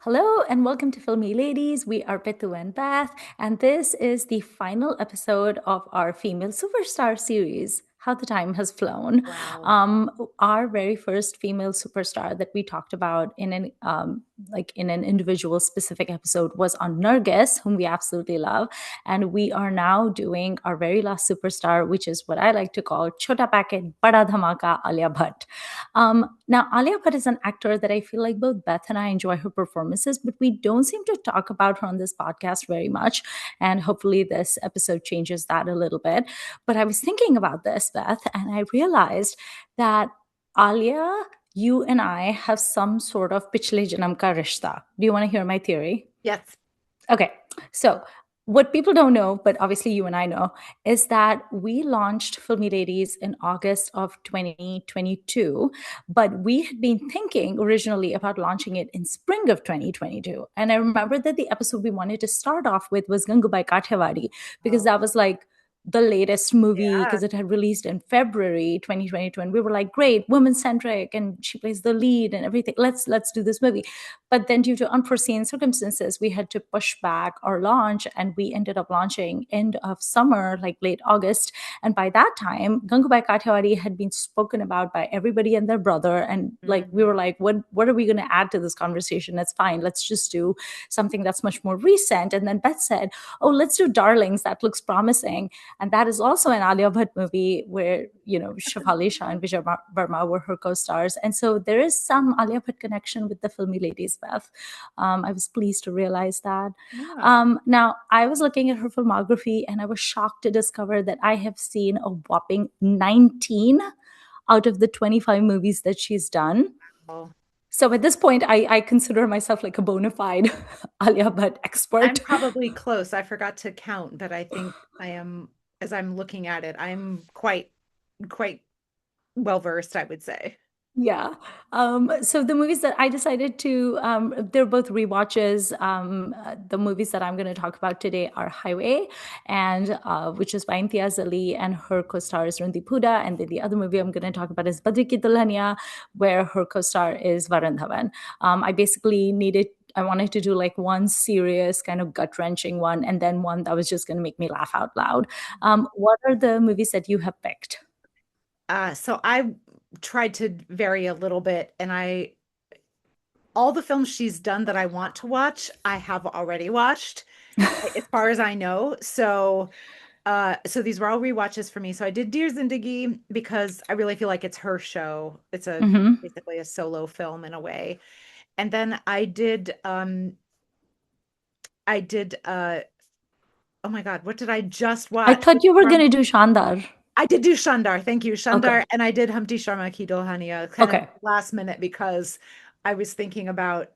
Hello and welcome to Filmi Ladies. We are Pitu and Beth, and this is the final episode of our female superstar series. How the time has flown. Wow. Um, our very first female superstar that we talked about in an individual specific episode was on Nargis, whom we absolutely love, and we are now doing our very last superstar, which is what I like to call Chota Packet Bada Dhamaka Alia Bhatt. Now, Alia Bhatt is an actor that I feel like both Beth and I enjoy her performances, but we don't seem to talk about her on this podcast very much. And hopefully, this episode changes that a little bit. But I was thinking about this, Beth, and I realized that Alia, you and I have some sort of pichle janam ka rishta. Do you want to hear my theory? Yes. Okay. So, what people don't know, but obviously you and I know, is that we launched Filmi Ladies in August of 2022, but we had been thinking originally about launching it in spring of 2022. And I remember that the episode we wanted to start off with was Gangubai Kathiawadi, because Oh, that was like the latest movie yeah. because it had released in February 2022, and we were like, great, woman centric, and she plays the lead and everything. Let's do this movie. But then, due to unforeseen circumstances, we had to push back our launch, and we ended up launching end of summer, like late August. And by that time, Gangubai Kathiawadi had been spoken about by everybody and their brother. And like we Mhm. were like, what are we going to add to this conversation? That's fine. Let's just do something that's much more recent. And then Beth said, "Oh, let's do Darlings. That looks promising." And that is also an Alia Bhatt movie where, Shefali Shah and Vijay Verma were her co-stars. And so there is some Alia Bhatt connection with the Filmi Ladies, Beth. I was pleased to realize that. Yeah. Now, I was looking at her filmography and I was shocked to discover that I have seen a whopping 19 out of the 25 movies that she's done. Well, So at this point, I consider myself like a bona fide Alia Bhatt I'm expert. probably close. I forgot to count, but I think I am, as I'm looking at it, I'm quite well versed, I would say. Yeah. So the movies that I decided to, they're both rewatches. The movies that I'm going to talk about today are Highway, and which is by Imtiaz Ali and her co-star is Randeep Hooda. And then the other movie I'm going to talk about is Badrinath Ki Dulhania, where her co-star is Varun Dhawan. I wanted to do like one serious kind of gut wrenching one, and then one that was just going to make me laugh out loud. What are the movies that you have picked? So I tried to vary a little bit, and all the films she's done that I want to watch, I have already watched, as far as I know. So these were all rewatches for me. So I did Dear Zindagi because I really feel like it's her show. It's a Mhm. basically a solo film in a way. And then I did oh my God, what did I just I watch? thought you were going to do Shandar. I did do Shaandaar. Thank you, Okay. Shaandaar, and I did Humpty Sharma Ki Dulhania kind of Okay. last minute because I was thinking about,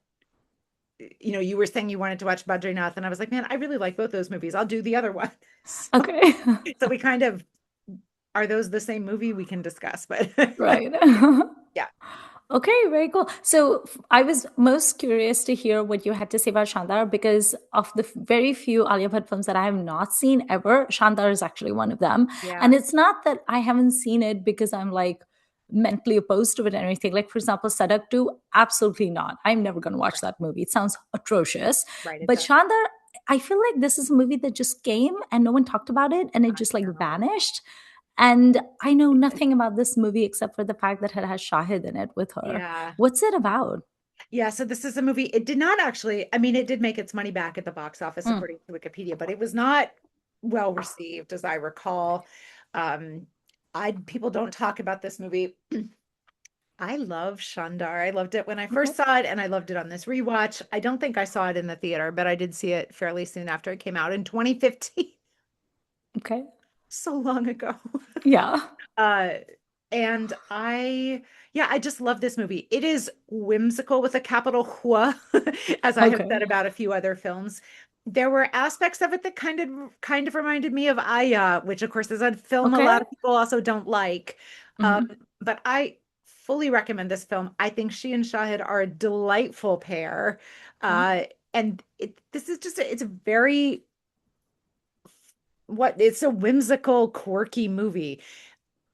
you were saying you wanted to watch Badrinath, and I was like, man, I really like both those movies. I'll do the other one. So, Okay. so we kind of are those the same movie we can discuss, but Right. yeah. Okay, very cool. So I was most curious to hear what you had to say about Shandar because of the very few Alia Bhatt films that I have not seen ever, Shandar is actually one of them. And Yeah. it's not that I haven't seen it because I'm like mentally opposed to it or anything. Like, for example, Sadak 2, absolutely not. I'm never going to watch Right. that movie. It sounds atrocious. Right. It But does. Shandar, I feel like this is a movie that just came and no one talked about it and it I just like know. vanished. And I know nothing about this movie except for the fact that it has Shahid in it with her. Yeah. What's it about? Yeah. So this is a movie. It did not actually, I mean, it did make its money back at the box office, Mm, according to Wikipedia, but it was not well received, as I recall. Um, people don't talk about this movie. I love Shandar. I loved it when I okay. first saw it, and I loved it on this rewatch. I don't think I saw it in the theater, but I did see it fairly soon after it came out in 2015, Okay. so long ago. Yeah. Uh, and yeah, I just love this movie. It is whimsical with a capital Hua, as I have Okay. said about a few other films. There were aspects of it that kind of reminded me of Aya, which of course is a film a Okay. lot of people also don't like. Um, Hmm. but I fully recommend this film. I think she and Shahid are a delightful pair. Okay. And this is just it's a very it's a whimsical, quirky movie.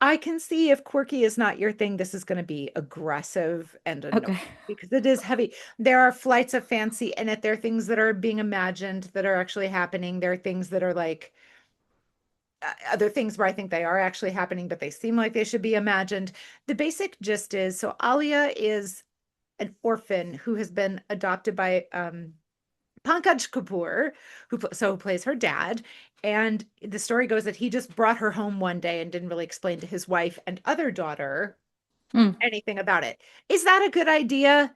I can see if quirky is not your thing, this is going to be aggressive and annoying Okay. because it is heavy. There are flights of fancy in it. There are things that are being imagined that are actually happening. There are things that are like other things where I think they are actually happening, but they seem like they should be imagined. The basic gist is so Alia is an orphan who has been adopted by Pankaj Kapoor, who plays her dad. And the story goes that he just brought her home one day and didn't really explain to his wife and other daughter Mm. anything about it. Is that a good idea?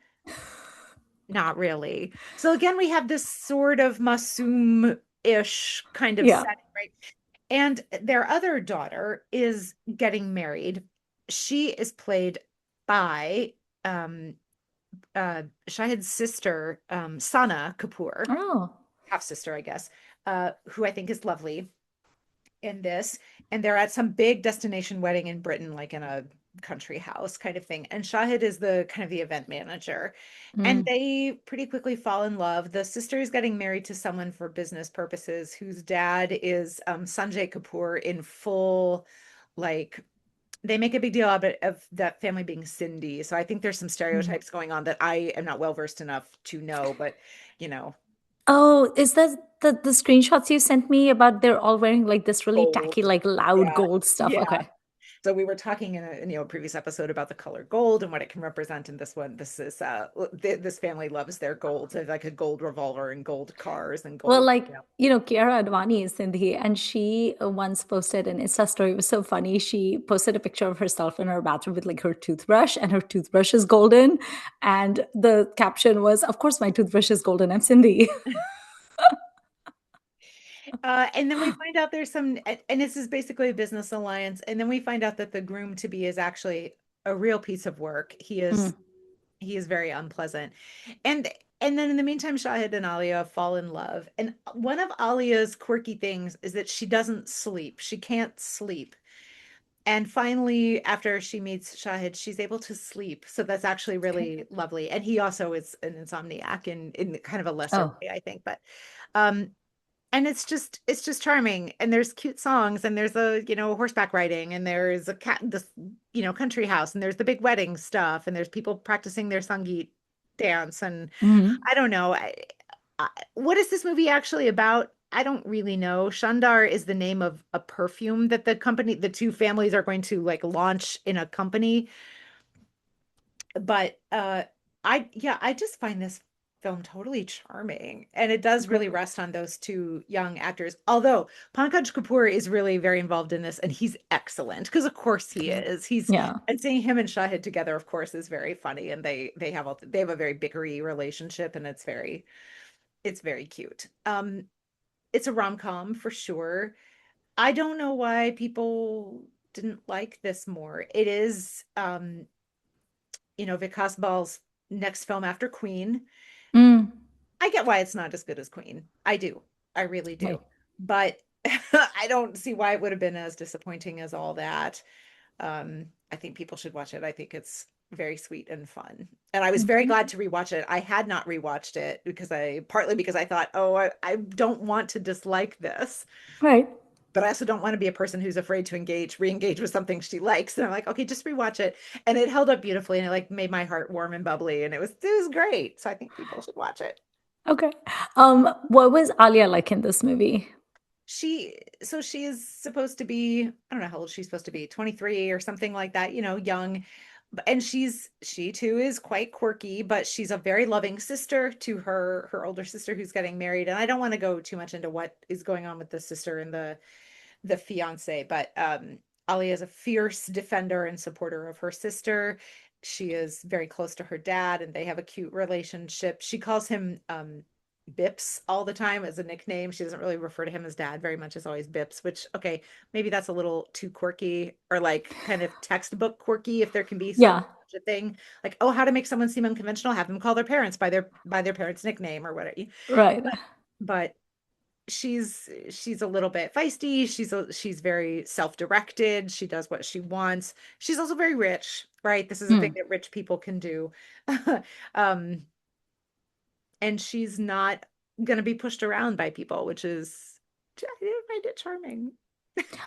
Not really. So again, we have this sort of Masoom-ish kind of Yeah. setting, right? And their other daughter is getting married. She is played by Shahid's sister, Sana Kapoor, Oh. half sister, I guess, who I think is lovely in this. And they're at some big destination wedding in Britain, like in a country house kind of thing. And Shahid is the kind of the event manager. And Mm. they pretty quickly fall in love. The sister is getting married to someone for business purposes, whose dad is Sanjay Kapoor in full, like, they make a big deal of that family being Sindhi. So I think there's some Mm. stereotypes going on that I am not well versed enough to know, but you know, Oh, is that the screenshots you sent me about they're all wearing like this really gold. tacky, like loud Yeah. gold stuff? Yeah. Okay. So we were talking in a previous episode about the color gold and what it can represent in this one. This is this family loves their gold. So like a gold revolver and gold cars and Well, gold, like, you know. Kiara Advani is Sindhi, and she once posted an Insta story. It was so funny. She posted a picture of herself in her bathroom with like her toothbrush, and her toothbrush is golden. And the caption was, "Of course, my toothbrush is golden. I'm Sindhi." And then we find out there's some, and this is basically a business alliance. And then we find out that the groom to be is actually a real piece of work. Mm. He is very unpleasant. And and then in the meantime, Shahid and Alia fall in love. And one of Alia's quirky things is that she doesn't sleep. She can't sleep. And finally, after she meets Shahid, she's able to sleep. So that's actually Okay. really lovely. And he also is an insomniac in kind of a lesser Oh. way, I think. But um, and it's just charming. And there's cute songs, and there's horseback riding, and there's a cat this country house, and there's the big wedding stuff, and there's people practicing their Sangeet dance. And Mhm. I don't know. What is this movie actually about? I don't really know. Shaandaar is the name of a perfume that the two families are going to like launch in a company. But I just find this film totally charming. And it does Okay. really rest on those two young actors. Although Pankaj Kapoor is really very involved in this, and he's excellent because of course he Okay. is. He's Yeah. and seeing him and Shahid together, of course, is very funny. And they have a very bickery relationship, and it's very cute. It's a rom-com for sure. I don't know why people didn't like this more. It is Vikas Ball's next film after Queen. Mm. I get why it's not as good as Queen. I do. I really do. Right. But I don't see why it would have been as disappointing as all that. I think people should watch it. I think it's very sweet and fun. And I was very Okay. glad to rewatch it. I had not rewatched it partly because I thought, oh, I don't want to dislike this, Right. but I also don't want to be a person who's afraid to re-engage with something she likes. And I'm like, okay, just rewatch it. And it held up beautifully, and it like made my heart warm and bubbly, and it was great. So I think people should watch it. Okay. What was Alia like in this movie? She is supposed to be, I don't know how old she's supposed to be, 23 or something like that, young. And she too is quite quirky, but she's a very loving sister to her older sister who's getting married. And I don't want to go too much into what is going on with the sister and the fiance, but Ali is a fierce defender and supporter of her sister. She is very close to her dad, and they have a cute relationship. She calls him Bips all the time as a nickname. She doesn't really refer to him as dad very much, as always Bips, which, okay, maybe that's a little too quirky or like kind of textbook quirky if there can be such Yeah. a thing. Like, oh, how to make someone seem unconventional, have them call their parents by their parents' nickname or whatever. Right. But she's a little bit feisty. She's very self-directed. She does what she wants. She's also very rich, right? This is a thing Mm. that rich people can do. Um, and she's not going to be pushed around by people, which is, I find it charming.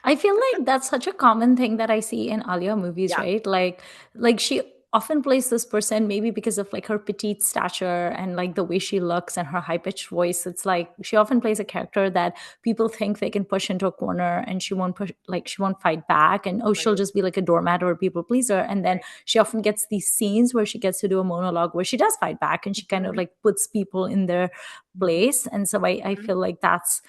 I feel like that's such a common thing that I see in Alia movies, Yeah, right? Like she often plays this person maybe because of like her petite stature and like the way she looks and her high pitched voice. It's like she often plays a character that people think they can push into a corner and she won't push, like she won't fight back, and oh, she'll right, just be like a doormat or a people pleaser. And then right. she often gets these scenes where she gets to do a monologue where she does fight back and she kind of Mhm, like puts people in their mhm, place. And so I mhm, feel like that's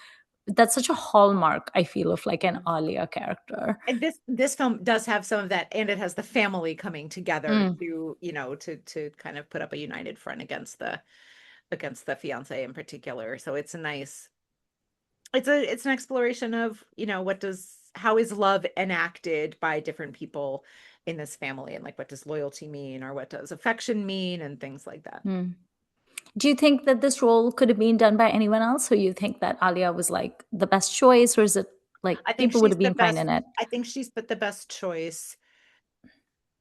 such a hallmark, I feel, of like an mhm. Alia character. And this film does have some of that, and it has the family coming together Mm, to, to kind of put up a united front against the fiance in particular. So it's a nice, it's an exploration of, how is love enacted by different people in this family, and like what does loyalty mean, or what does affection mean, and things like that. mm. Do you think that this role could have been done by anyone else, or you think that Alia was like the best choice, or is it like I think people would she's have the been fine best. in it? I think she's the best choice.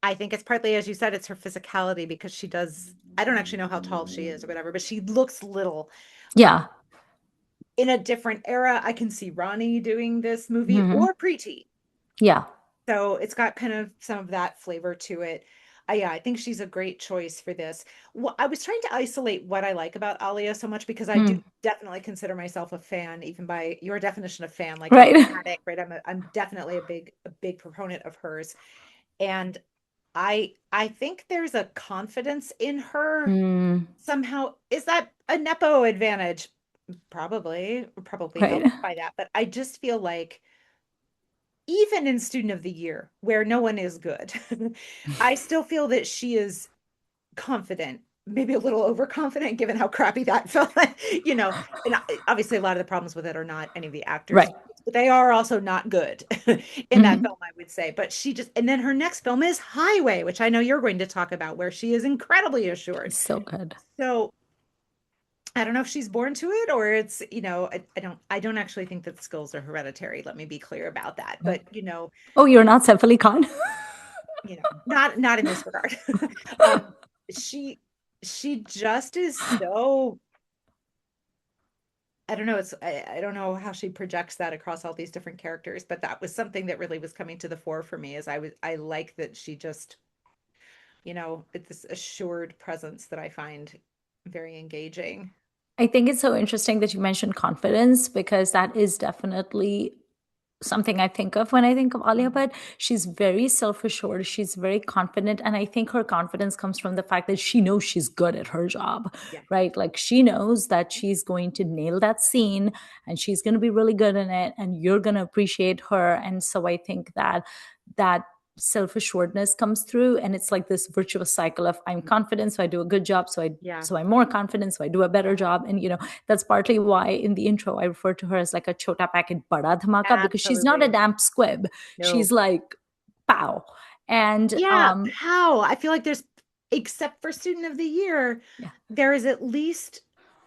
I think it's partly, as you said, it's her physicality, because she does, I don't actually know how tall she is or whatever, but she looks little. Um, Yeah. in a different era, I can see Rani doing this movie, Hmm. or Preeti. Yeah. So it's got kind of some of that flavor to it. Yeah, I think she's a great choice for this. Well, I was trying to isolate what I like about Alia so much, because I do Mm. definitely consider myself a fan, even by your definition of fan, like a Right. fanatic, right? I'm definitely a big proponent of hers. And I think there's a confidence in her Mm. somehow. Is that a nepo advantage? Probably Right. helped by that, but I just feel like even in Student of the Year, where no one is good, I still feel that she is confident, maybe a little overconfident, given how crappy that felt. you know, and obviously a lot of the problems with it are not any of the actors, Right. but they are also not good in that Hmm. film, I would say. But she just, and then her next film is Highway, which I know you're going to talk about, where she is incredibly assured. So good. So I don't know if she's born to it, or it's, I don't actually think that skills are hereditary. Let me be clear about that. But Oh, you're not Saif Ali Khan? not in this regard. um, she she just is so, I don't know. I don't know how she projects that across all these different characters, but that was something that really was coming to the fore for me. Is I like that she just, it's this assured presence that I find very engaging. I think it's so interesting that you mentioned confidence because that is definitely something I think of when I think of Alia Mhm. Bhatt. She's very self assured, she's very confident. And I think her confidence comes from the fact that she knows she's good at her job, Yeah. right? Like she knows that she's going to nail that scene and she's going to be really good in it and you're going to appreciate her. And so I think that that self-assuredness comes through and it's like this virtuous cycle of I'm confident so I do a good job, Yeah. so I'm more confident so I do a better job. And that's partly why in the intro I refer to her as like a chota packet bada dhamaka, because she's not a Absolutely. damp squib. No. She's like pow. And Yeah, how? I feel like there's, except for Student of the Year, yeah, there is at least,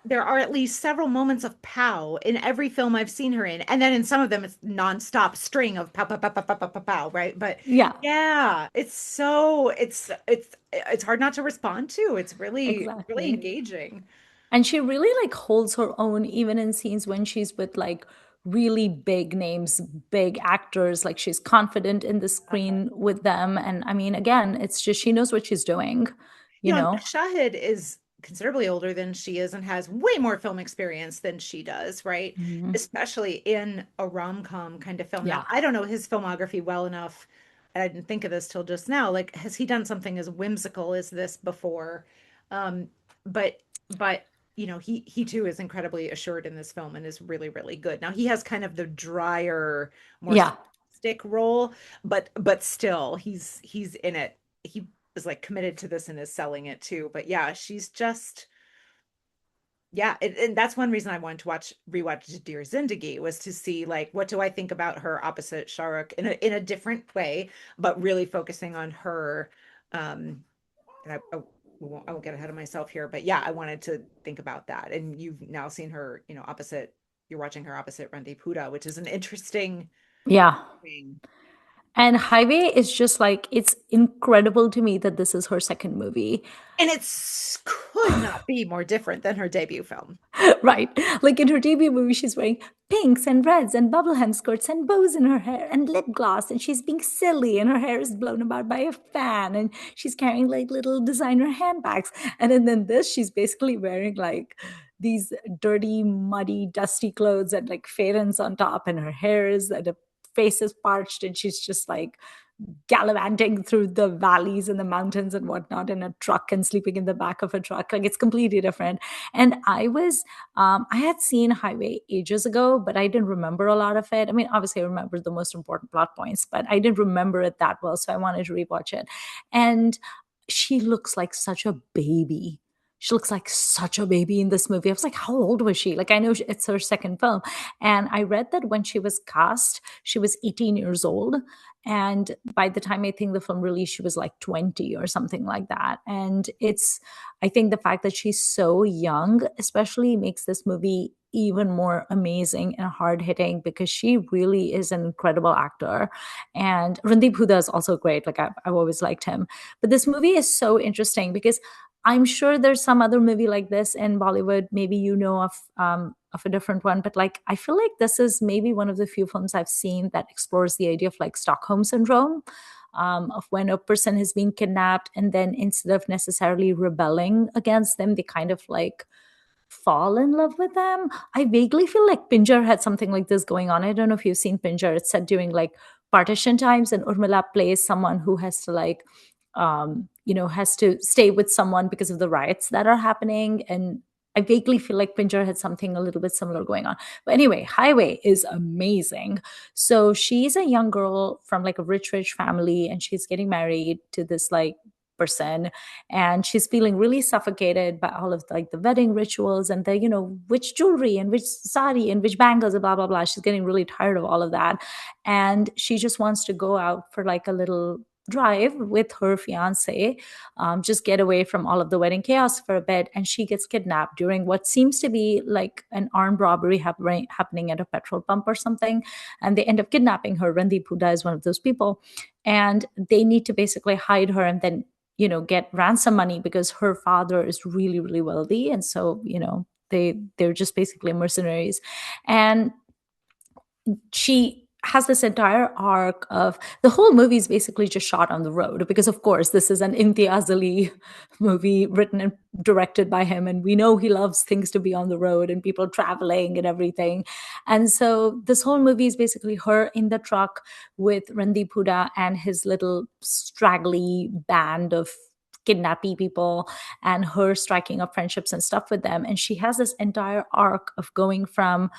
there are at least several moments of pow in every film I've seen her in. And then in some of them, it's nonstop string of pow, pow, pow, pow, pow, pow, pow, pow, right? But yeah, yeah, it's hard not to respond to. It's really, really exactly. engaging. And she really like holds her own even in scenes when she's with like really big names, big actors. Like she's confident in the Uh-huh. screen with them. And I mean, again, it's just she knows what she's doing, you And know? Shahid is considerably older than she is and has way more film experience than she does, right? Mhm. Especially in a rom-com kind of film. Now, Yeah. I don't know his filmography well enough, and I didn't think of this till just now. Like, has he done something as whimsical as this before? Um, but he too is incredibly assured in this film and is really, really good. Now he has kind of the drier, more Yeah. stick role, but still he's in it. He is like committed to this and is selling it too. But yeah, she's just, yeah, and that's one reason I wanted to rewatch Dear Zindagi, was to see like what do I think about her opposite Shahrukh in a different way, but really focusing on her. And I won't get ahead of myself here, but yeah, I wanted to think about that. And you've now seen her, opposite. You're watching her opposite Randeep Huda, which is an interesting Yeah. thing. And Highway is just like, it's incredible to me that this is her second movie. And could not be more different than her debut film. Right. Like in her debut movie, she's wearing pinks and reds and bubble hem skirts and bows in her hair and lip gloss, and she's being silly, and her hair is blown about by a fan, and she's carrying like little designer handbags. And then this, she's basically wearing like these dirty, muddy, dusty clothes and like fairens on top, and her hair is and her face is parched, and she's just like gallivanting through the valleys and the mountains and whatnot in a truck and sleeping in the back of a truck. Like, it's completely different. And I had seen Highway ages ago, but I didn't remember a lot of it. I mean, obviously I remember the most important plot points, but I didn't remember it that well, so I wanted to rewatch it. And she looks like such a baby. She looks like such a baby in this movie. I was like, how old was she? Like, I know it's her second film. And I read that when she was cast, she was 18 years old. And by the time I think the film released, she was like 20 or something like that. And I think the fact that she's so young, especially, makes this movie even more amazing and hard hitting, because she really is an incredible actor. And Randeep Huda is also great. Like, I've always liked him. But this movie is so interesting because I'm sure there's some other movie like this in Bollywood. Maybe you know of a different one, but like, I feel like this is maybe one of the few films I've seen that explores the idea of like Stockholm syndrome, of when a person has been kidnapped, and then instead of necessarily rebelling against them, they kind of like fall in love with them. I vaguely feel like Pinjar had something like this going on. I don't know if you've seen Pinjar. It's set during like partition times, and Urmila plays someone who has to like, has to stay with someone because of the riots that are happening. And I vaguely feel like Pinjar had something a little bit similar going on. But anyway, Highway is amazing. So she's a young girl from like a rich family, and she's getting married to this like person, and she's feeling really suffocated by all of like the wedding rituals and the, which jewelry and which sari and which bangles and blah blah blah. She's getting really tired of all of that, and she just wants to go out for like a little drive with her fiance, just get away from all of the wedding chaos for a bit. And she gets kidnapped during what seems to be like an armed robbery happening at a petrol pump or something, and they end up kidnapping her. Randeep Huda is one of those people, and they need to basically hide her and then get ransom money, because her father is really really wealthy, and so they're just basically mercenaries. And she has this entire arc of the whole movie is basically just shot on the road, because of course this is an Imtiaz Ali movie written and directed by him, and we know he loves things to be on the road and people traveling and everything. And so this whole movie is basically her in the truck with Randeep Huda and his little straggly band of kidnappy people, and her striking up friendships and stuff with them. And she has this entire arc of going from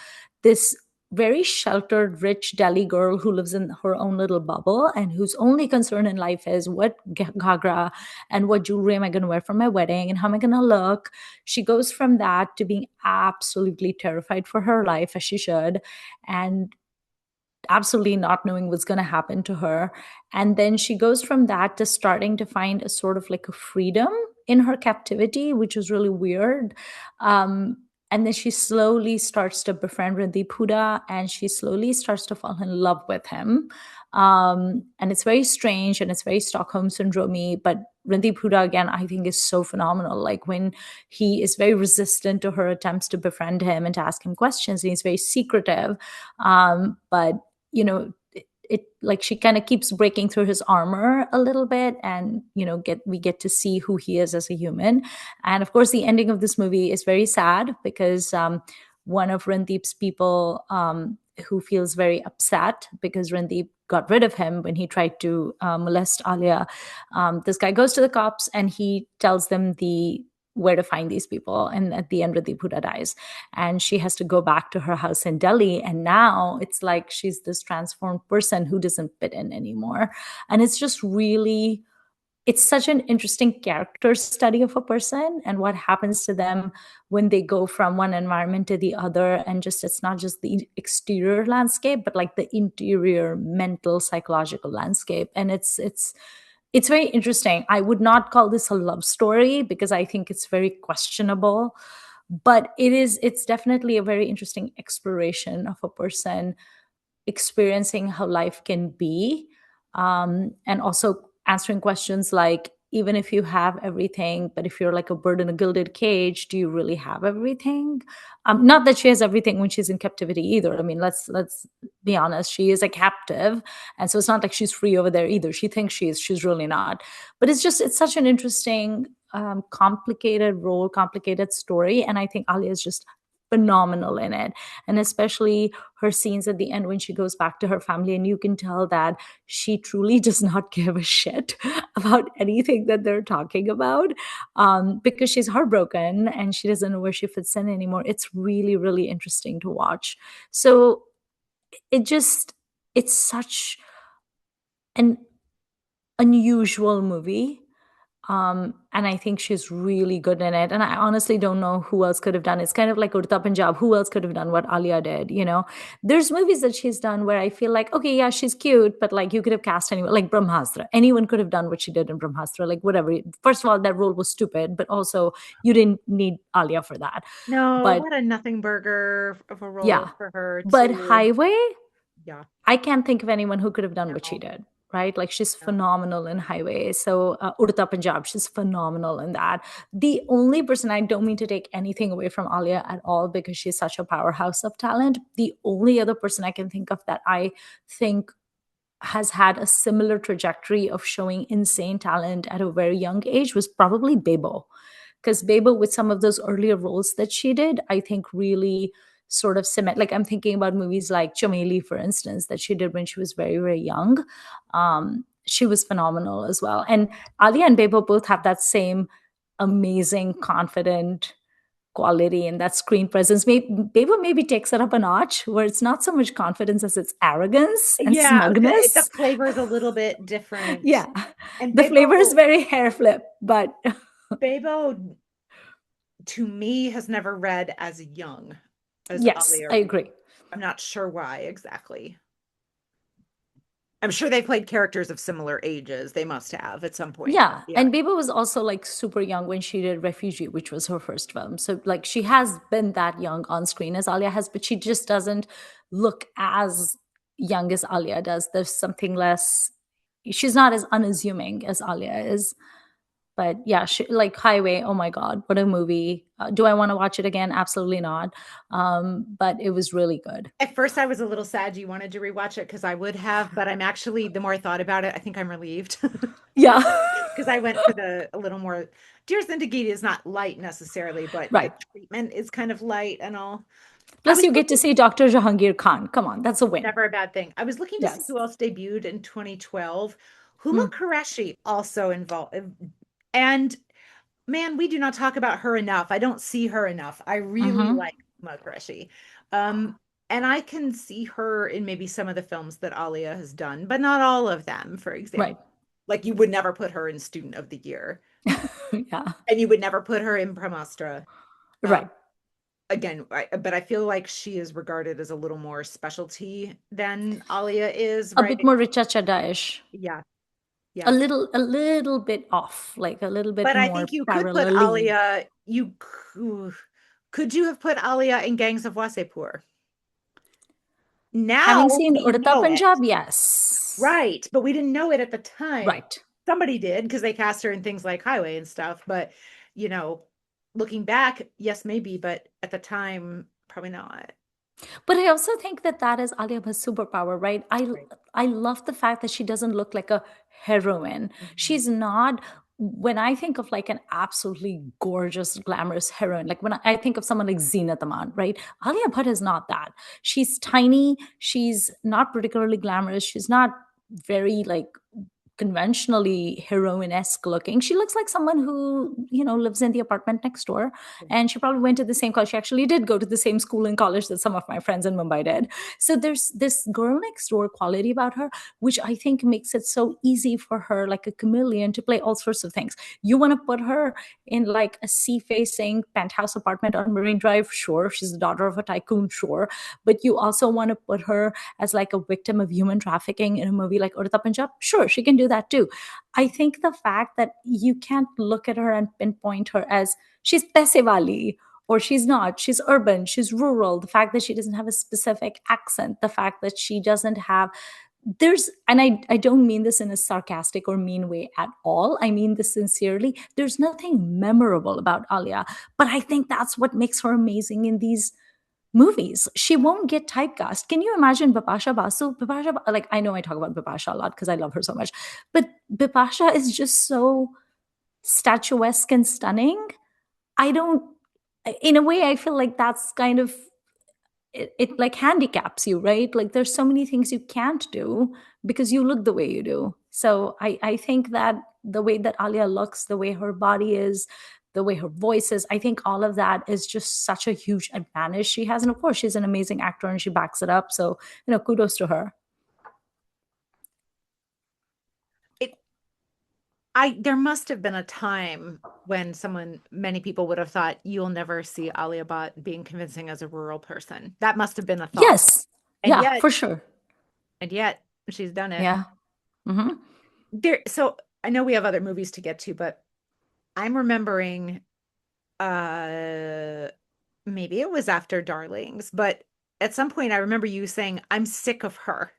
this very sheltered, rich Delhi girl who lives in her own little bubble and whose only concern in life is what ghagra and what jewelry am I going to wear for my wedding and how am I going to look. She goes from that to being absolutely terrified for her life, as she should, and absolutely not knowing what's going to happen to her. And then she goes from that to starting to find a sort of like a freedom in her captivity, which is really weird. And then she slowly starts to befriend Randeep Huda, and she slowly starts to fall in love with him. And it's very strange and it's very Stockholm syndrome-y, but Randeep Huda, again, I think is so phenomenal. Like, when he is very resistant to her attempts to befriend him and to ask him questions, and he's very secretive. But it like, she kind of keeps breaking through his armor a little bit, and we get to see who he is as a human. And of course the ending of this movie is very sad, because one of Randeep's people, who feels very upset because Randeep got rid of him when he tried to molest Alia, this guy goes to the cops and he tells them where to find these people. And at the end, Randeep Huda dies, and she has to go back to her house in Delhi. And now it's like she's this transformed person who doesn't fit in anymore. And it's just really, it's such an interesting character study of a person and what happens to them when they go from one environment to the other. And just, it's not just the exterior landscape, but like the interior mental psychological landscape. And it's very interesting. I would not call this a love story because I think it's very questionable, but it's definitely a very interesting exploration of a person experiencing how life can be, And also answering questions like, even if you have everything, but if you're like a bird in a gilded cage, do you really have everything? Not that she has everything when she's in captivity either. I mean, let's be honest, she is a captive, and so it's not like she's free over there either. She thinks she's really not. But it's such an interesting, complicated role, complicated story, and I think Alia is just phenomenal in it. And especially her scenes at the end when she goes back to her family, and you can tell that she truly does not give a shit about anything that they're talking about, because she's heartbroken and she doesn't know where she fits in anymore. It's really, really interesting to watch. So it just, it's such an unusual movie. And I think she's really good in it. And I honestly don't know who else could have done it. It's kind of like Udta Punjab. Who else could have done what Alia did? There's movies that she's done where I feel like, okay, yeah, she's cute, but like you could have cast anyone, like Brahmastra. Anyone could have done what she did in Brahmastra, like whatever. First of all, that role was stupid, but also you didn't need Alia for that. No, But what a nothing burger of a role yeah, for her but too. Highway, Yeah, I can't think of anyone who could have done what she no, did, right? Like she's no. phenomenal in Highway. So Udta Punjab, she's phenomenal in that. The only person, I don't mean to take anything away from Alia at all because she's such a powerhouse of talent. The only other person I can think of that I think has had a similar trajectory of showing insane talent at a very young age was probably Bebo. Because Bebo, with some of those earlier roles that she did, I think really sort of cement. Like I'm thinking about movies like Chameli, for instance, that she did when she was very, very young. She was phenomenal as well. And Alia and Bebo both have that same amazing, confident quality and that screen presence. Bebo maybe takes it up a notch where it's not so much confidence as it's arrogance and Yeah, the smugness. flavor is a little bit different. Yeah, And the flavor is very hair flip, but Bebo to me has never read as young as yes, Alia I reads. agree. I'm not sure why exactly. I'm sure they played characters of similar ages. They must have at some point. Yeah, Yeah. and Bebo was also like super young when she did Refugee, which was her first film. So like she has been that young on screen as Alia has, but she just doesn't look as young as Alia does. There's something less. She's not as unassuming as Alia is. But yeah, like Highway, oh my God, what a movie. Do I want to watch it again? Absolutely not. But it was really good. At first, I was a little sad you wanted to rewatch it because I would have, but I'm actually, the more I thought about it, I think I'm relieved Yeah. because I went for the a little more. Dear Zindagi is not light necessarily, but the Right. treatment is kind of light and all. I Plus, was you get to looking, see Dr. Jahangir Khan. Come on, that's a win. never a bad thing. I was looking to see Yes. who else debuted in 2012. Huma Mm. Qureshi also involved, and man, we do not talk about her enough. I don't see her enough. I really Hmm. like Huma Qureshi. Um, and I can see her in maybe some of the films that Alia has done, but not all of them, for Right. example. Like you would never put her in Student of the Year, Yeah. and you would never put her in Brahmastra. Um, Right. again, but I feel like she is regarded as a little more specialty than Alia is, A right? bit more Richa Chadaish. Yeah, A yeah. little bit off, like a little bit But I more think you could put parallelly. Alia, could you have put Alia in Gangs of Wasseypur? Now Having seen we Udta know it. Punjab, yes. Right. But we didn't know it at the time. Right. Somebody did because they cast her in things like Highway and stuff. But, you know, looking back, yes, maybe. But at the time, probably not. But I also think that that is Alia Bhatt's superpower, right? Right. I love the fact that she doesn't look like a heroine. Mhm. She's not. When I think of like an absolutely gorgeous, glamorous heroine, like when I think of someone like Zeenat Aman, right? Alia Bhatt is not that. She's tiny. She's not particularly glamorous. She's not very like conventionally heroine-esque looking. She looks like someone who, lives in the apartment next door. And she probably went to the same college. She actually did go to the same school and college that some of my friends in Mumbai did. So there's this girl next door quality about her, which I think makes it so easy for her, like a chameleon, to play all sorts of things. You want to put her in like a sea-facing penthouse apartment on Marine Drive? Sure. She's the daughter of a tycoon? Sure. But you also want to put her as like a victim of human trafficking in a movie like Udta Punjab? Sure, she can do that too. I think the fact that you can't look at her and pinpoint her as she's paise wali or she's not, she's urban, she's rural, the fact that she doesn't have a specific accent, the fact that she doesn't have I don't mean this in a sarcastic or mean way at all. I mean this sincerely. There's nothing memorable about Alia, but I think that's what makes her amazing in these movies. She won't get typecast. Can you imagine Bipasha Basu? Like, I know I talk about Bipasha a lot because I love her so much, but Bipasha is just so statuesque and stunning. I don't, in a way, I feel like that's kind of it like handicaps you, right? Like there's so many things you can't do because you look the way you do. So I think that the way that Alia looks, the way her body is, the way her voice is, I think all of that is just such a huge advantage she has. And of course, she's an amazing actor and she backs it up. So, kudos to her. It I there must have been a time when many people would have thought you'll never see Alia Bhatt being convincing as a rural person. That must have been a thought. Yes. And Yeah, yet, for sure. and yet she's done it. Yeah. Hmm. So I know we have other movies to get to, but I'm remembering uh maybe it was after Darlings, but at some point I remember you saying, I'm sick of her.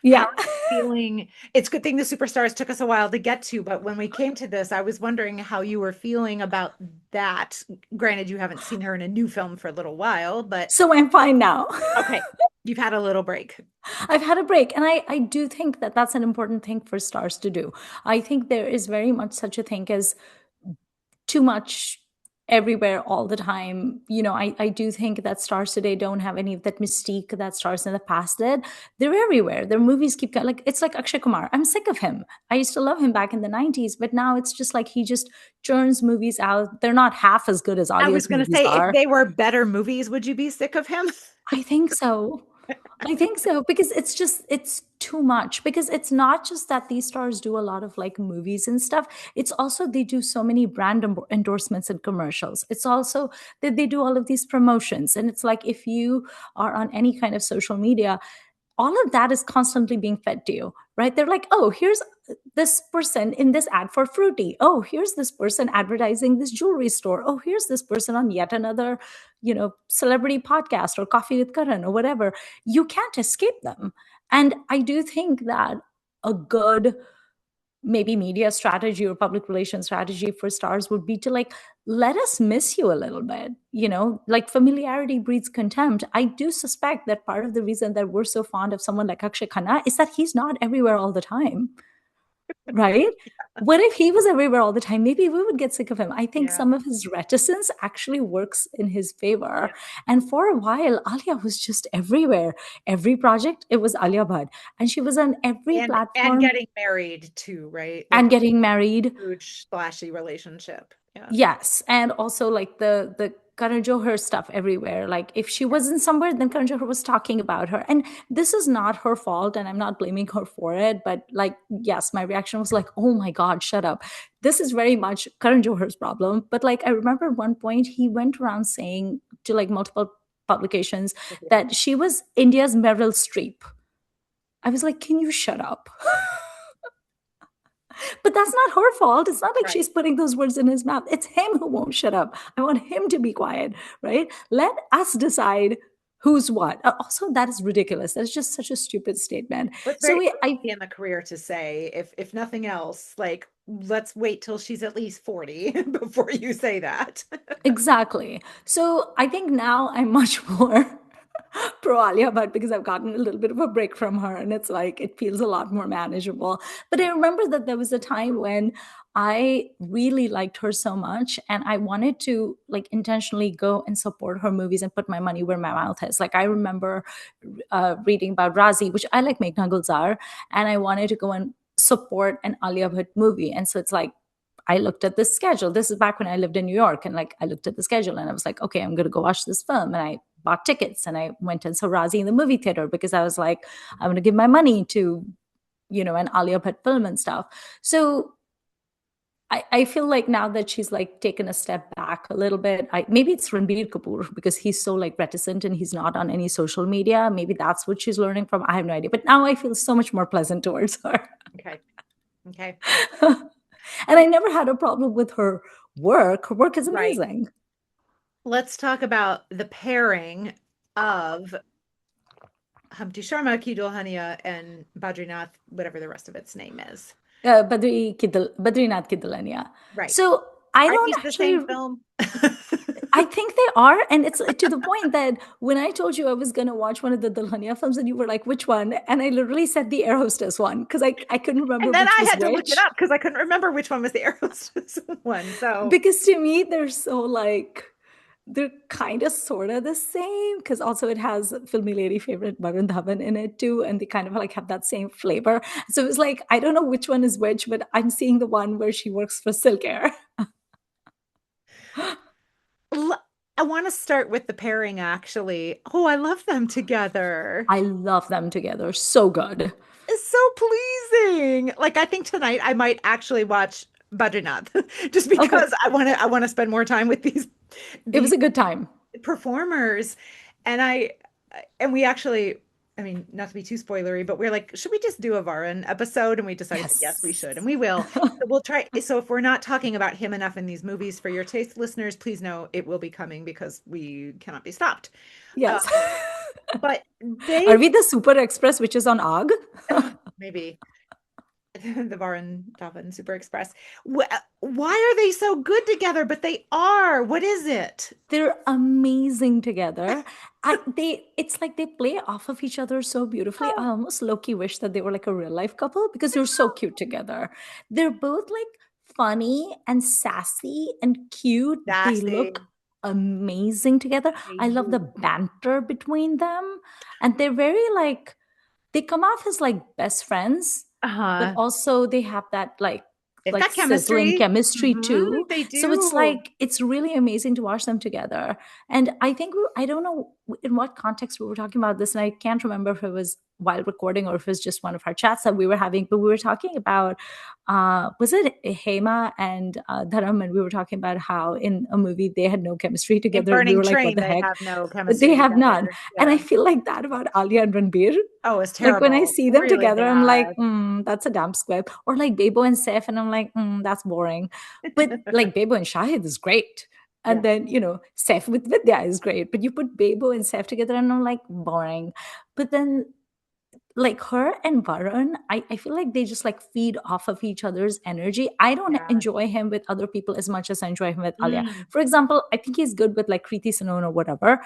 How Yeah. are you feeling? It's a good thing the superstars took us a while to get to, but when we came to this, I was wondering how you were feeling about that. Granted, you haven't seen her in a new film for a little while, but So I'm fine now. okay, you've had a little break. I've had a break. And I do think that that's an important thing for stars to do. I think there is very much such a thing as too much everywhere all the time. I do think that stars today don't have any of that mystique that stars in the past did. They're everywhere. Their movies keep like, it's like Akshay Kumar. I'm sick of him. I used to love him back in the 90s, but now it's just like he just churns movies out. They're not half as good as I was Alia's going to movies say, if are. they were better movies, would you be sick of him? I think so. I think so because it's too much because it's not just that these stars do a lot of like movies and stuff. It's also they do so many brand endorsements and commercials. It's also that they do all of these promotions and it's like if you are on any kind of social media, all of that is constantly being fed to you, right? They're like, oh, here's this person in this ad for Fruity. Oh, here's this person advertising this jewelry store. Oh, here's this person on yet another, celebrity podcast or Coffee with Karan or whatever. You can't escape them. And I do think that a good maybe media strategy or public relations strategy for stars would be to like let us miss you a little bit, like familiarity breeds contempt. I do suspect that part of the reason that we're so fond of someone like Akshay Khanna is that he's not everywhere all the time, right? What if he was everywhere all the time? Maybe we would get sick of him. I think Yeah. some of his reticence actually works in his favor. Yeah. And for a while, Alia was just everywhere. Every project, it was Alia Bhatt. And she was on every And platform getting married too, right? Like and getting married. huge splashy relationship. Yeah. Yes, and also like the Karan Johar stuff everywhere. Like if she wasn't somewhere, then Karan Johar was talking about her. And this is not her fault, and I'm not blaming her for it. But like, yes, my reaction was like, "Oh my God, shut up!" This is very much Karan Johar's problem. But like, I remember at one point he went around saying to like multiple publications Yeah. that she was India's Meryl Streep. I was like, "Can you shut up?" But that's not her fault. It's not like Right. she's putting those words in his mouth. It's him who won't shut up. I want him to be quiet, right? Let us decide who's what. Also, that is ridiculous. That's just such a stupid statement. Well, it's So very we, I early in the career to say, if nothing else, like let's wait till she's at least 40 before you say that. exactly. So I think now I'm much more pro Alia Bhatt because I've gotten a little bit of a break from her and it's like it feels a lot more manageable. But I remember that there was a time when I really liked her so much and I wanted to like intentionally go and support her movies and put my money where my mouth is. Like I remember reading about Razi, which I like Meghna Gulzar, and I wanted to go and support an Alia Bhatt movie. And so it's like I looked at the schedule. This is back when I lived in New York. And like I looked at the schedule and I was like, okay, I'm going to go watch this film. And I bought tickets and I went and saw Razi in the movie theater because I was like, I'm going to give my money to, an Alia Bhatt film and stuff. So I feel like now that she's like taken a step back a little bit, maybe it's Ranbir Kapoor because he's so like reticent and he's not on any social media. Maybe that's what she's learning from. I have no idea. But now I feel so much more pleasant towards her. Okay. Okay. And I never had a problem with her work. Her work is Right. amazing. Let's talk about the pairing of Humpty Sharma Ki Dulhania and Badrinath, whatever the rest of its name is. Badrinath Ki Dulhania. Right. So I Are don't these the actually. same film? I think they are, and it's to the point that when I told you I was going to watch one of the Dulhania films, and you were like, "Which one?" and I literally said the air hostess one because I couldn't remember And then which I was had to look it which. up because I couldn't remember which one was the air hostess one. So Because to me, they're so like they're kind of sort of the same because also it has Filmi Lady favorite Varun Dhawan in it too, and they kind of like have that same flavor. So it's like I don't know which one is which, but I'm seeing the one where she works for Silk Air. I want to start with the pairing actually. Oh, I love them together. I love them together. So good. It's so pleasing. Like I think tonight I might actually watch Badrinath just Okay. because I want to spend more time with It was these a good time. performers. And we actually, I mean, not to be too spoilery, but we're like, should we just do a Varun episode? And we decided that yes, we Yes. should, and we will. So we'll try. So if we're not talking about him enough in these movies for your taste, listeners, please know it will be coming because we cannot be stopped. Yes. Um, but Are they, we the Super Express, which is on AG? maybe the Varun Dhawan Super Express. Why are they so good together? But they are. What is it? They're amazing together. It's like they play off of each other so beautifully. I Oh, almost low-key wish that they were like a real life couple because they're so cute together. They're both like funny and sassy and cute. They look sassy. amazing together. They I love the do. banter between them. And they're very like they come off as like best friends, but Uh-huh. also they have that They've like got sizzling chemistry. chemistry too. They So it's do. like it's really amazing to watch them together. And I think I don't know in what context we were talking about this, and I can't remember if it was while recording or if it was just one of our chats that we were having, but we were talking about was it Hema and Dharam, and we were talking about how in a movie they had no chemistry In together, and we Burning were like, what Train, the they heck? have no But they chemistry have none. together. And I Yeah. feel like that about Alia and Ranbir. Oh, it's Like when I terrible. see them Really together, I'm like, bad. that's a damn squib. Or like Bebo and Seth, and I'm like, that's boring. But like Bebo and Shahid is great. And Yeah. then, Seth with Vidya is great. But you put Bebo and Seth together, and I'm like, boring. But then like her and Varun, I feel like they just like feed off of each other's energy. I don't Yeah. enjoy him with other people as much as I enjoy him with Alia. Mm, For example, I think he's good with like Kriti Sanon or whatever.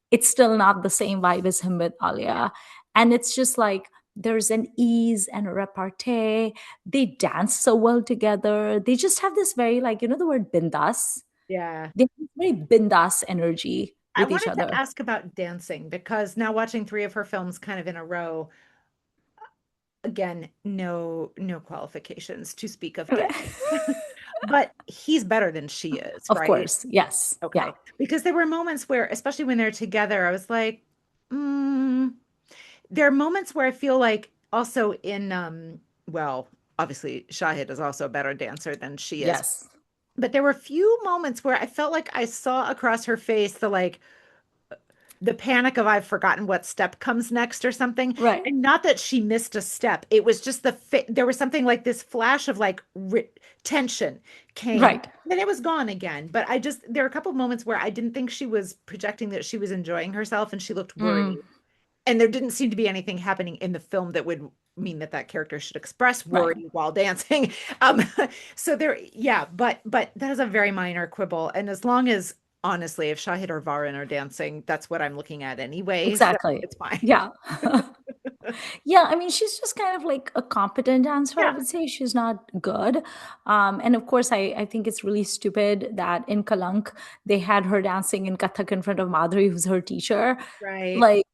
It's still not the same vibe as him with yeah. Alia. And it's just like there's an ease and a repartee. They dance so well together. They just have this very like, the word bindas. Yeah. They have very bindas energy I with each wanted to other. ask about dancing because now watching three of her films kind of in a row, again, no qualifications to speak of Okay. dancing. But he's better than she is, Of right? course. Yes. Yeah. Okay. Because there were moments where, especially when they're together, I was like, mm. There are moments where I feel like also in well, obviously Shahid is also a better dancer than she is. Yes. But there were a few moments where I felt like I saw across her face the panic of I've forgotten what step comes next or something. Right. And not that she missed a step. It was just there was something like this flash of like tension came. Right. Then it was gone again. But there were a couple of moments where I didn't think she was projecting that she was enjoying herself and she looked Mm, worried. And there didn't seem to be anything happening in the film that would mean that that character should express right. worry while dancing. Um, so there, yeah, but that is a very minor quibble. And as long as honestly, if Shahid or Varan are dancing, that's what I'm looking at anyway. So Exactly. it's fine. Yeah. Yeah, I mean, she's just kind of like a competent dancer, I Yeah, would say. She's not good. And of course, I think it's really stupid that in Kalank, they had her dancing in Kathak in front of Madhuri, who's her teacher. right. Like,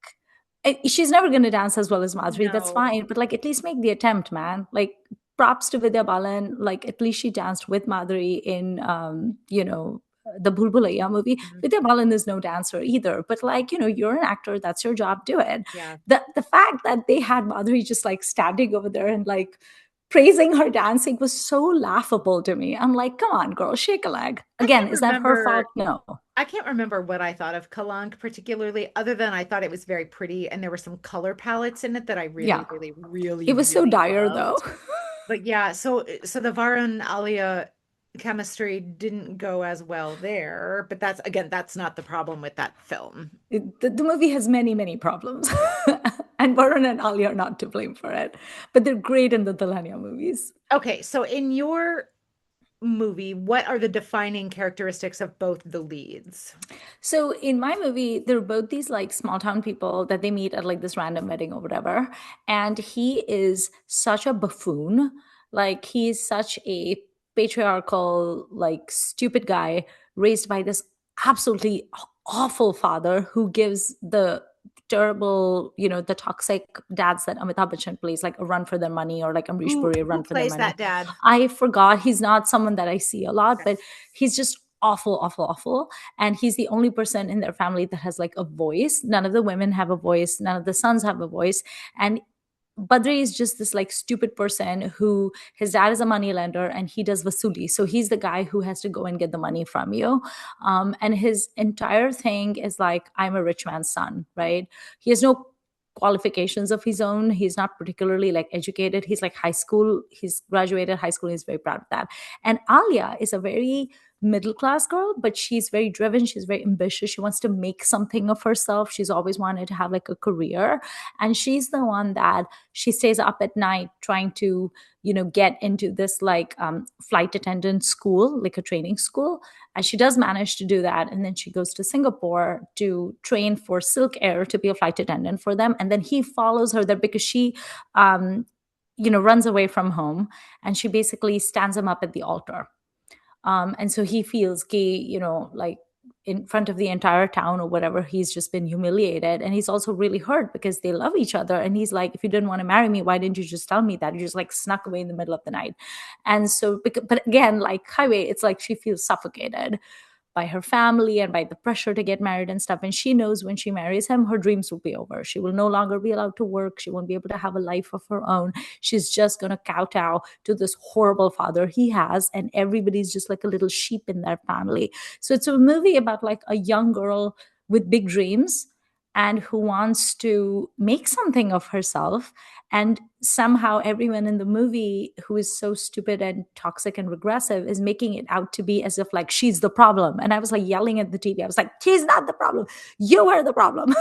she's never going to dance as well as Madhuri. That's No. fine. But like, at least make the attempt, man. Like, props to Vidya Balan. Like, at least she danced with Madhuri in, the Bulbulaya movie. Mhm. Vidya Balan is no dancer either. But like, you're an actor. That's your job. Do it. Yeah. The fact that they had Madhuri just like standing over there and like praising her dancing was so laughable to me. I'm like, come on, girl, shake a leg. I Again, can't is that her fault? remember. No. I can't remember what I thought of Kalank particularly, other than I thought it was very pretty and there were some color palettes in it that I Yeah. really, really, really, It was so really dire though. loved. But yeah, so the Varun Alia chemistry didn't go as well there, but that's again, that's not the problem with that film. The movie has many, many problems. And Varun and Ali are not to blame for it. But they're great in the Dulhania movies. Okay, so in your movie, what are the defining characteristics of both the leads? So in my movie, they're both these like small town people that they meet at like this random wedding or whatever. And he is such a buffoon. Like he's such a patriarchal, like stupid guy raised by this absolutely awful father who gives the terrible, the toxic dads that Amitabh Bachchan plays like a run for their money, or like Amrish Puri a Who run for their plays money. that dad? I forgot. He's not someone that I see a lot, Okay. but he's just awful, awful, awful. And he's the only person in their family that has like a voice. None of the women have a voice. None of the sons have a voice. And Badri is just this like stupid person who his dad is a money lender and he does vasuli. So he's the guy who has to go and get the money from you. And his entire thing is like, I'm a rich man's son, right? He has no qualifications of his own. He's not particularly like educated. He's like high school. He's graduated high school. He's very proud of that. And Alia is a very middle class girl, but she's very driven. She's very ambitious. She wants to make something of herself. She's always wanted to have like a career. And she's the one that she stays up at night trying to, get into this like flight attendant school, like a training school. And she does manage to do that. And then she goes to Singapore to train for Silk Air to be a flight attendant for them. And then he follows her there because she, runs away from home, and she basically stands him up at the altar. And so he feels gay, like in front of the entire town or whatever. He's just been humiliated. And he's also really hurt because they love each other. And he's like, if you didn't want to marry me, why didn't you just tell me that? You just like snuck away in the middle of the night. And so, but again, like Highway, it's like she feels suffocated by her family and by the pressure to get married and stuff. And she knows when she marries him, her dreams will be over. She will no longer be allowed to work. She won't be able to have a life of her own. She's just going to kowtow to this horrible father he has. And everybody's just like a little sheep in their family. So it's a movie about like a young girl with big dreams and who wants to make something of herself. And somehow everyone in the movie who is so stupid and toxic and regressive is making it out to be as if like she's the problem. And I was like yelling at the TV. I was like, she's not the problem. You are the problem.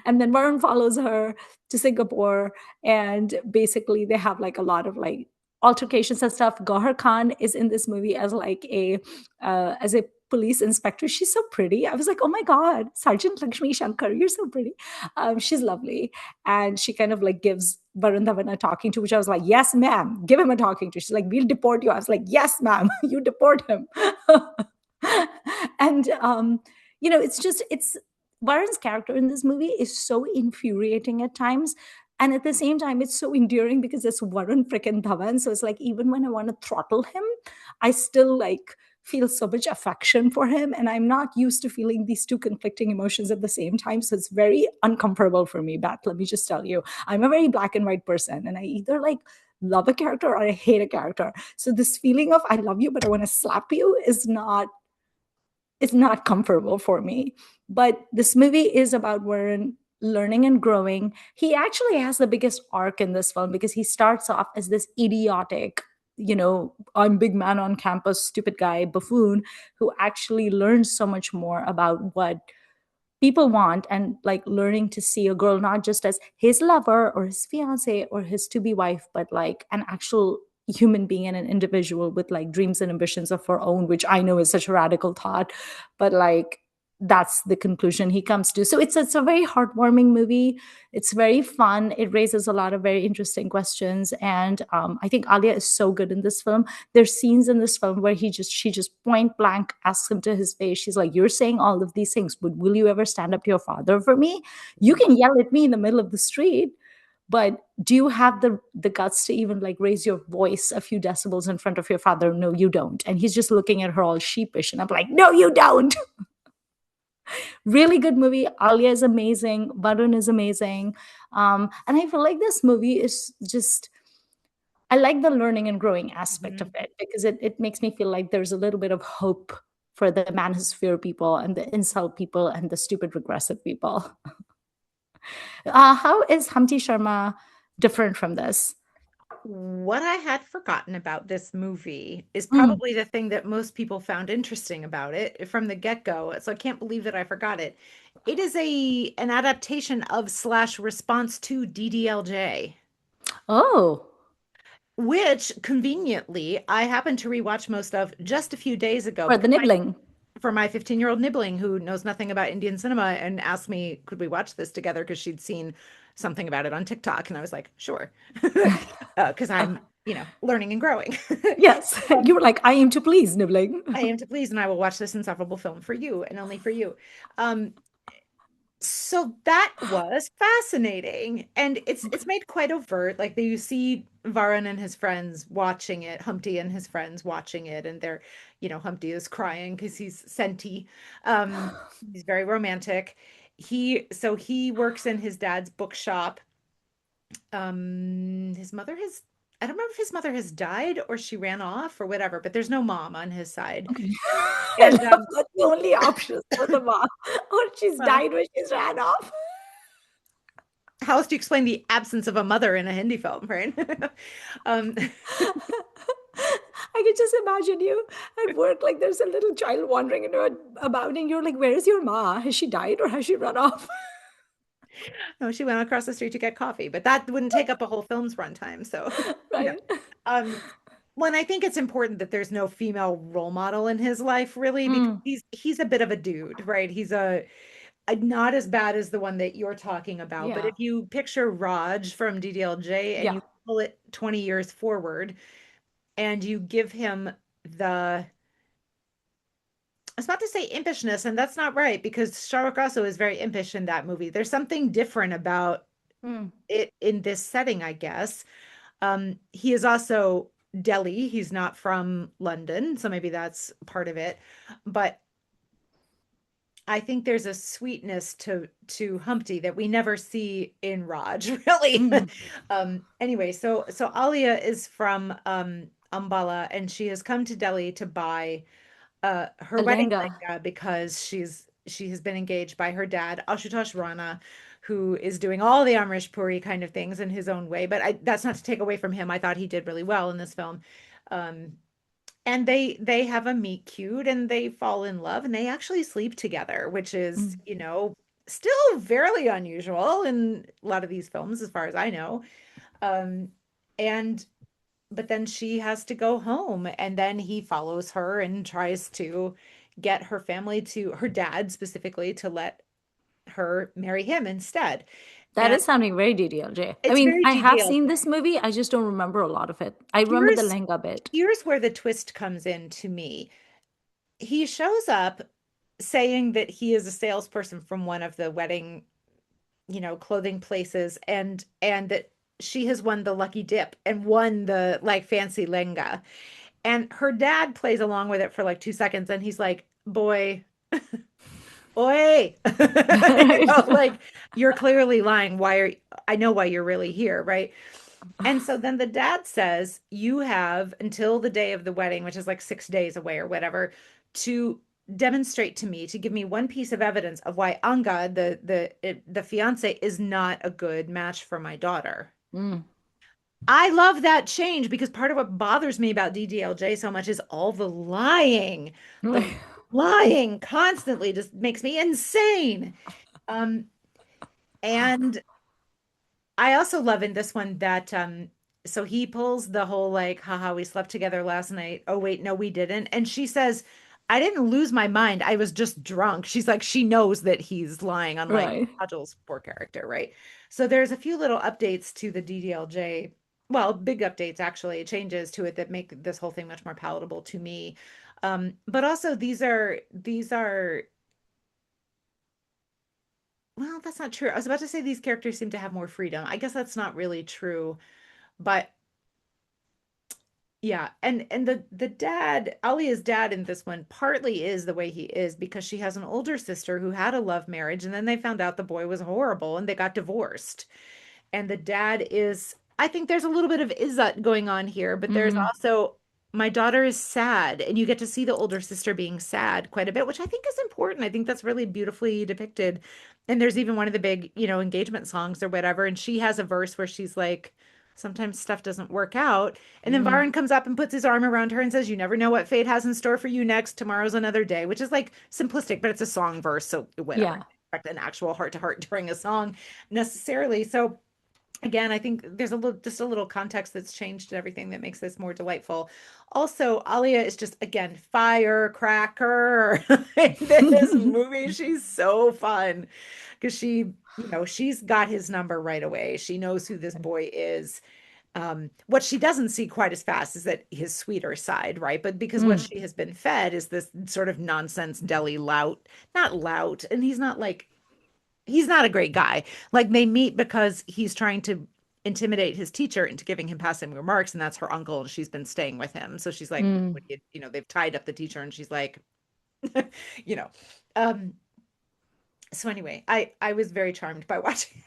And then Varun follows her to Singapore, and basically they have like a lot of like altercations and stuff. Gohar Khan is in this movie as like a police inspector. She's so pretty. I was like, oh my god, Sergeant Lakshmi Shankar, you're so pretty. She's lovely, and she kind of like gives Varun Dhawan a talking to, which I was like, yes, ma'am, give him a talking to. She's like, we'll deport you. I was like, yes, ma'am, you deport him. And it's Varun's character in this movie is so infuriating at times. And at the same time, it's so endearing because it's Varun freaking Dhawan. So it's like, even when I want to throttle him, I still like feel so much affection for him. And I'm not used to feeling these two conflicting emotions at the same time. So it's very uncomfortable for me, Beth. Let me just tell you, I'm a very black and white person. And I either like love a character or I hate a character. So this feeling of I love you, but I want to slap you is not, it's not comfortable for me. But this movie is about Warren learning and growing. He actually has the biggest arc in this film because he starts off as this idiotic, I'm big man on campus, stupid guy, buffoon, who actually learns so much more about what people want, and like learning to see a girl not just as his lover or his fiance or his to be wife, but like an actual human being and an individual with like dreams and ambitions of her own, which I know is such a radical thought, but like that's the conclusion he comes to. So it's a very heartwarming movie. It's very fun. It raises a lot of very interesting questions, and I think Alia is so good in this film. There's scenes in this film where she just point blank asks him to his face. She's like, "You're saying all of these things, but will you ever stand up to your father for me? You can yell at me in the middle of the street, but do you have the guts to even like raise your voice a few decibels in front of your father? No, you don't." And he's just looking at her all sheepish, and I'm like, "No, you don't." Really good movie. Alia is amazing. Varun is amazing. And I feel like this movie is just, I like the learning and growing aspect of Mhm. it because it makes me feel like there's a little bit of hope for the manosphere people and the incel people and the stupid regressive people. How is Humpty Sharma different from this? what I had forgotten about this movie is Mm. probably the thing that most people found interesting about it from the get-go. So I can't believe that I forgot it. It is an adaptation of slash response to DDLJ, Oh, which conveniently I happened to rewatch most of just a few days ago for the because nibbling. for my 15-year-old nibbling who knows nothing about Indian cinema and asked me, could we watch this together? Because she'd seen something about it on TikTok. And I was like, sure. Because I'm, learning and growing. Yes, Um, you were like, I am to please, nibbling. I am to please, and I will watch this insufferable film for you and only for you. Um, so that was fascinating. And it's made quite overt. Like you see Varun and his friends watching it, Humpty and his friends watching it, and they're, Humpty is crying because he's senti. He's very romantic. He works in his dad's bookshop. His mother has I don't remember if his mother has died or she ran off or whatever, but there's no mom on his side. Okay. I And love that the only options for the mom. Or she's well, died when she's ran off. how else do you explain the absence of a mother in a Hindi film, right? um, I can just imagine you at work, like there's a little child wandering about, and you're like, where is your ma? Has she died or has she run off? no, she went across the street to get coffee, but that wouldn't take up a whole film's runtime. So, you know, Right? um, when I think it's important that there's no female role model in his life, really, because Mm, he's a bit of a dude, right? He's not as bad as the one that you're talking about, but yeah. if you picture Raj from DDLJ and Yeah. you pull it 20 years forward and you give him the I was about to say impishness, and that's not right because Shah Rukh also is very impish in that movie. There's something different about Mm. it in this setting, I guess. He is also Delhi. He's not from London, so maybe that's part of it. But I think there's a sweetness to Humpty that we never see in Raj, really. Mm. Anyway, so Alia is from Ambala, and she has come to Delhi to buy her A wedding lenga. lehenga because she has been engaged by her dad, Ashutosh Rana, who is doing all the Amrish Puri kind of things in his own way. But that's not to take away from him. I thought he did really well in this film. Um, and they have a meet cute and they fall in love and they actually sleep together, which is, Mm. still fairly unusual in a lot of these films, as far as I know. Um, and but then she has to go home and then he follows her and tries to get her dad specifically to let her marry him instead. That And is sounding very DDLJ. I it's mean, very I have DDLJ. seen this movie. I just don't remember a lot of it. I remember the Here's lenga bit. here's where the twist comes in to me. He shows up saying that he is a salesperson from one of the wedding, clothing places and that she has won the lucky dip and won the like fancy lenga. And her dad plays along with it for like 2 seconds and he's like, boy, oi, like you're clearly lying. I know why you're really here, right? And so then the dad says, you have until the day of the wedding, which is like 6 days away or whatever, to demonstrate to me, to give me one piece of evidence of why Anga, the fiance, is not a good match for my daughter. Mm. I love that change because part of what bothers me about DDLJ so much is all the lying. The lying constantly just makes me insane. Um, and I also love in this one that so he pulls the whole like, haha, we slept together last night. Oh wait, no, we didn't. And she says, I didn't lose my mind. I was just drunk. She's like, she knows that he's lying, unlike Right. Kajal's poor character, right? So there's a few little updates to the DDLJ. Well, big updates actually, changes to it that make this whole thing much more palatable to me. But also these are well, that's not true. I was about to say these characters seem to have more freedom. I guess that's not really true, but yeah, and the dad, Alia's dad in this one partly is the way he is because she has an older sister who had a love marriage and then they found out the boy was horrible and they got divorced. And the dad is, I think there's a little bit of Izzat going on here, but there's Mm. also my daughter is sad and you get to see the older sister being sad quite a bit, which I think is important. I think that's really beautifully depicted. And there's even one of the big, engagement songs or whatever, and she has a verse where she's like, sometimes stuff doesn't work out. And then Mm. Varun comes up and puts his arm around her and says, "You never know what fate has in store for you next. Tomorrow's another day," which is like simplistic, but it's a song verse. So whatever. Yeah. Expect an actual heart to heart during a song necessarily. So again, I think there's a little just a little context that's changed and everything that makes this more delightful. Also, Alia is just again firecracker in this movie. She's so fun because she's got his number right away. She knows who this boy is. What she doesn't see quite as fast is that his sweeter side, right? But because what Mm. she has been fed is this sort of nonsense deli lout, not lout, and he's not a great guy. Like they meet because he's trying to intimidate his teacher into giving him passing remarks, and that's her uncle, and she's been staying with him. So she's like, Mm. they've tied up the teacher, and she's like, you know. Um, so anyway, I was very charmed by watching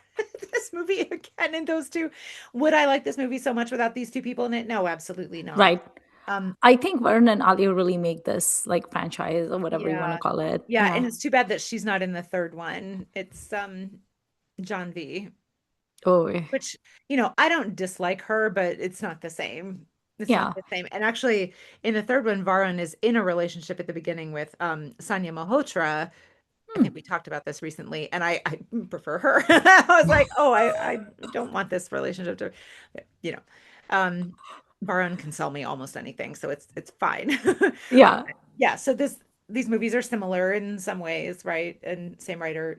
this movie again and those two. Would I like this movie so much without these two people in it? No, absolutely not. Right. Um, I think Varun and Alia really make this like franchise or whatever you want to yeah. call it. Yeah, Yeah. and it's too bad that she's not in the third one. It's John V. Oh, Which, I don't dislike her, but it's not the same. It's not yeah. the same. And actually, in the third one, Varun is in a relationship at the beginning with Sanya Malhotra. I Hmm. think we talked about this recently, and I prefer her. I was like, oh, I don't want this relationship to, you know, um, Varun can sell me almost anything, so it's fine. Yeah. Yeah, so these movies are similar in some ways, right? And same writer,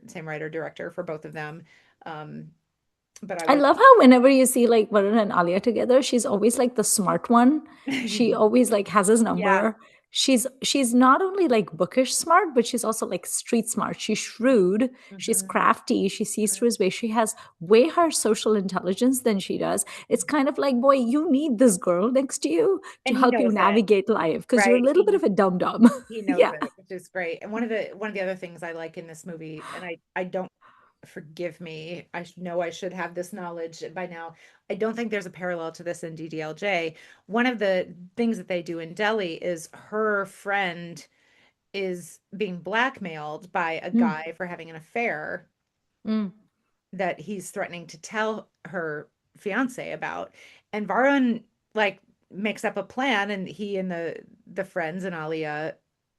director for both of them. Um, but I I would love how whenever you see like Varun and Alia together, she's always like the smart one. She always like has his Yeah. number. She's not only like bookish smart, but she's also like street smart. She's shrewd, she's Mhm, crafty, she sees mhm, through his way. She has way higher social intelligence than she does. It's mhm. kind of like, boy, you need this girl next to you to And he help you knows it, navigate life because you're a right? little bit of a dum dum. He knows Yeah. it, which is great. And one of the other things I like in this movie, and I don't forgive me, know I should have this knowledge by now. I don't think there's a parallel to this in DDLJ. One of the things that they do in Delhi is her friend is being blackmailed by a Mm, guy for having an affair mm, that he's threatening to tell her fiance about. And Varun like makes up a plan, and he and the friends and Alia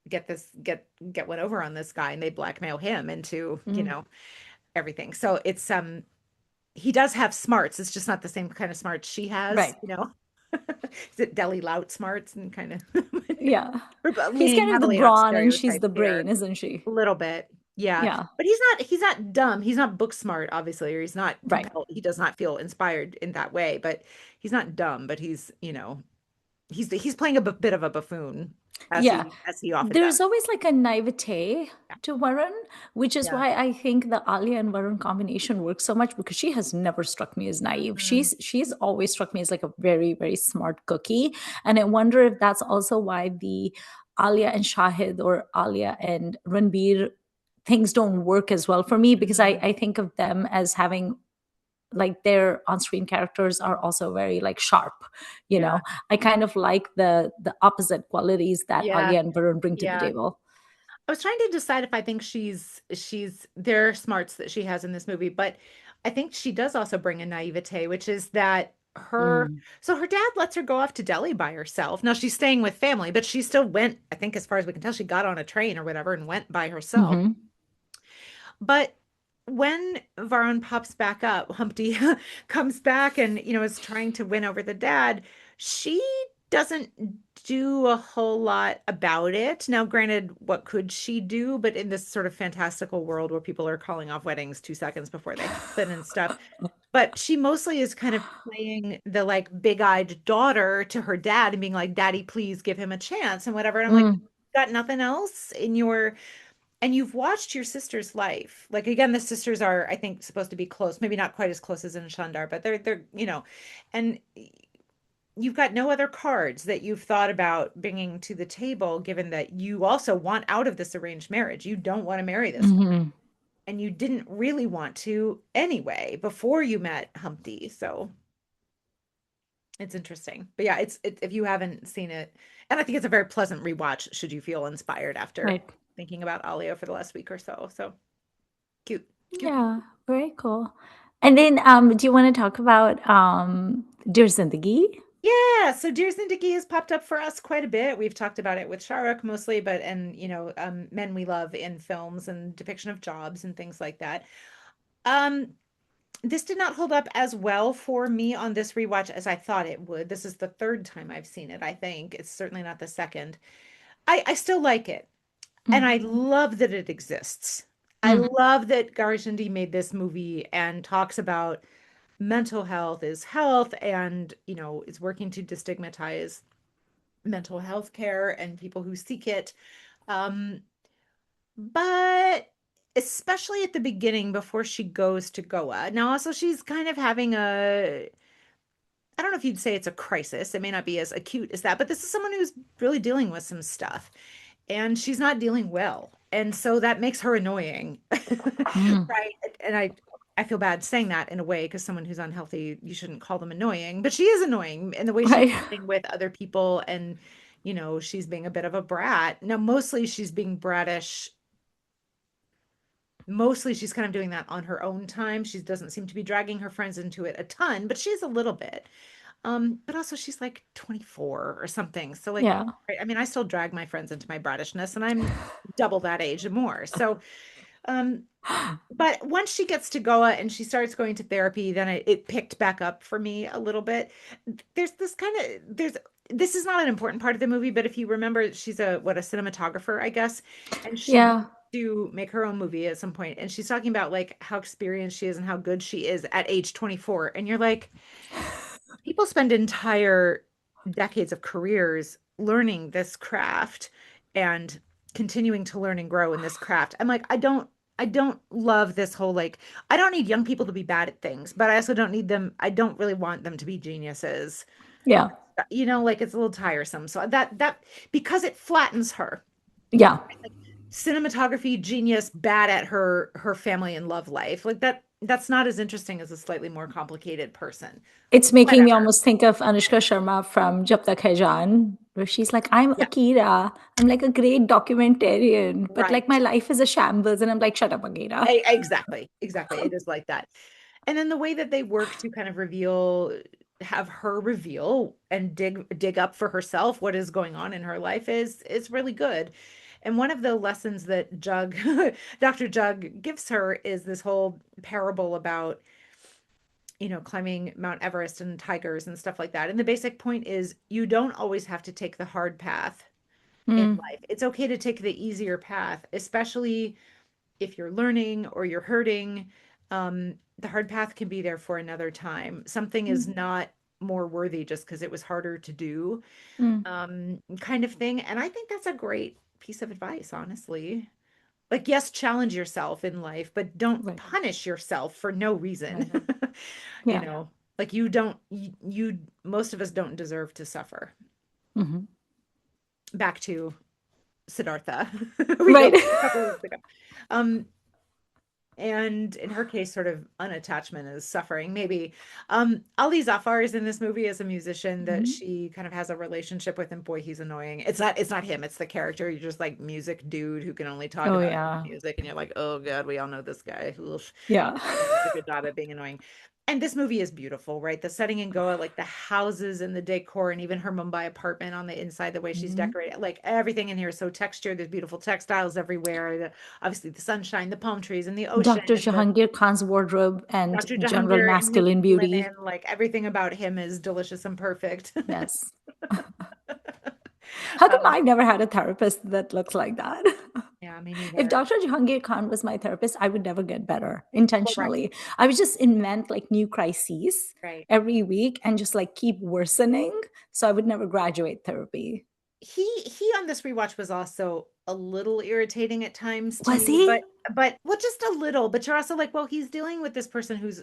get one over on this guy, and they blackmail him into, mm. everything. So it's he does have smarts. It's just not the same kind of smarts she has, Right. Is it Deli Lout smarts and kind of Yeah. we're He's leaning kind of the heavily on brawn and she's stereotypes the here. brain, isn't she? A little bit. Yeah. Yeah. But he's not dumb. He's not book smart, obviously, or he's not Right. compelled. He does not feel inspired in that way, but he's not dumb, but he's playing a bit of a buffoon Yeah. as he often does. There's always like a naivete to Varun, which is Yeah. why I think the Alia and Varun combination works so much because she has never struck me as naive. Mm, She's always struck me as like a very, very smart cookie. And I wonder if that's also why the Alia and Shahid or Alia and Ranbir things don't work as well for me because mhm. I think of them as having like their on-screen characters are also very like sharp, you Yeah. know. I kind of like the opposite qualities that Yeah. Alia and Varun bring to the Yeah. table. I was trying to decide if I think there are smarts that she has in this movie, but I think she does also bring a naivete, which is that Mm. her dad lets her go off to Delhi by herself. Now she's staying with family, but she still went, I think as far as we can tell, she got on a train or whatever and went by herself. Hmm. But when Varun pops back up, Humpty comes back and, is trying to win over the dad, she doesn't do a whole lot about it. Now, granted, what could she do? But in this sort of fantastical world where people are calling off weddings 2 seconds before they happen and stuff, but she mostly is kind of playing the like big-eyed daughter to her dad and being like, "Daddy, please give him a chance," and whatever. And I'm like, Mm. got nothing else in your and you've watched your sister's life. Like again, the sisters are, I think, supposed to be close, maybe not quite as close as in Shaandaar, but they're, and you've got no other cards that you've thought about bringing to the table, given that you also want out of this arranged marriage. You don't want to marry this woman, Hmm. and you didn't really want to anyway before you met Humpty. So it's interesting. But yeah, if you haven't seen it, and I think it's a very pleasant rewatch should you feel inspired after Right. thinking about Alia for the last week or so. So cute. Cute. Yeah, very cool. And then, do you want to talk about Dear Zindagi? Yeah, so Dear Zindagi has popped up for us quite a bit. We've talked about it with Shahrukh mostly, but and men we love in films and depiction of jobs and things like that. Um, this did not hold up as well for me on this rewatch as I thought it would. This is the third time I've seen it, I think. It's certainly not the second. I still like it, and Mm, I love that it exists. I mm, love that Garjandi made this movie and talks about mental health is health and, is working to destigmatize mental health care and people who seek it. Um, but especially at the beginning before she goes to Goa. Now, also, she's kind of having I don't know if you'd say it's a crisis. It may not be as acute as that, but this is someone who's really dealing with some stuff and she's not dealing well. And so that makes her annoying. mm. Right. And I feel bad saying that in a way because someone who's unhealthy, you shouldn't call them annoying, but she is annoying in the way she's Right. dealing with other people and she's being a bit of a brat. Now, mostly she's being brattish. Mostly she's kind of doing that on her own time. She doesn't seem to be dragging her friends into it a ton, but she's a little bit. But also she's like 24 or something. So like, Yeah. right, I mean, I still drag my friends into my brattishness and I'm double that age and more. So, um, but once she gets to Goa and she starts going to therapy, then it picked back up for me a little bit. This is not an important part of the movie, but if you remember, she's a cinematographer, I guess, and she wants Yeah. to make her own movie at some point, and she's talking about like how experienced she is and how good she is at age 24, and you're like, people spend entire decades of careers learning this craft and continuing to learn and grow in this craft. I'm like, I don't love this whole like I don't need young people to be bad at things, but I also don't need them I don't really want them to be geniuses. Yeah. Like it's a little tiresome. So that because it flattens her. Yeah. Like cinematography genius bad at her family and love life. Like that's not as interesting as a slightly more complicated person. It's making me Whatever. almost think of Anushka Sharma from Jab Tak Hai Jaan, where she's like, I'm Yeah, Akira. I'm like a great documentarian, but like my right. life is a shambles. And I'm like, shut up, Akira. Exactly. Exactly. It is like that. And then the way that they work to kind of have her reveal and dig up for herself what is going on in her life is really good. And one of the lessons that Jug, Dr. Jug gives her is this whole parable about, climbing Mount Everest and tigers and stuff like that. And the basic point is you don't always have to take the hard path in Mm, life. It's okay to take the easier path, especially if you're learning or you're hurting. The hard path can be there for another time. Something is mm, not more worthy just because it was harder to do, mm. kind of thing. And I think that's a great piece of advice, honestly. Like, yes, challenge yourself in life, but don't Right. punish yourself for no Right. reason. You Yeah. know, like you don't, most of us don't deserve to suffer. Hmm. Back to Siddhartha. We Right. built a couple weeks ago. Um, and in her case, sort of unattachment is suffering. Maybe Ali Zafar is in this movie as a musician that Mhm. she kind of has a relationship with, and boy, he's annoying. It's not him, it's the character. You're just like music dude who can only talk Oh, about yeah. music, and you're like, oh god, we all know this guy. Oof. Yeah. He does a good job at being annoying. And this movie is beautiful, right? The setting in Goa, like the houses and the decor, and even her Mumbai apartment on the inside, the way she's Mhm. decorated, like everything in here is so textured. There's beautiful textiles everywhere. Obviously, the sunshine, the palm trees, and the ocean, Dr. and the Jahangir Khan's wardrobe and Dr. general Jahangir and his masculine beauty. linen, like everything about him is delicious and perfect. Yes. How come Um, I never had a therapist that looks like that? yeah, me If neither. Dr. Jahangir Khan was my therapist, I would never get better Correct. intentionally. I would just invent like new crises Right. every week and just like keep worsening. So I would never graduate therapy. He on this rewatch was also a little irritating at times to Was me, he? but well, just a little. But you're also like, well, he's dealing with this person who's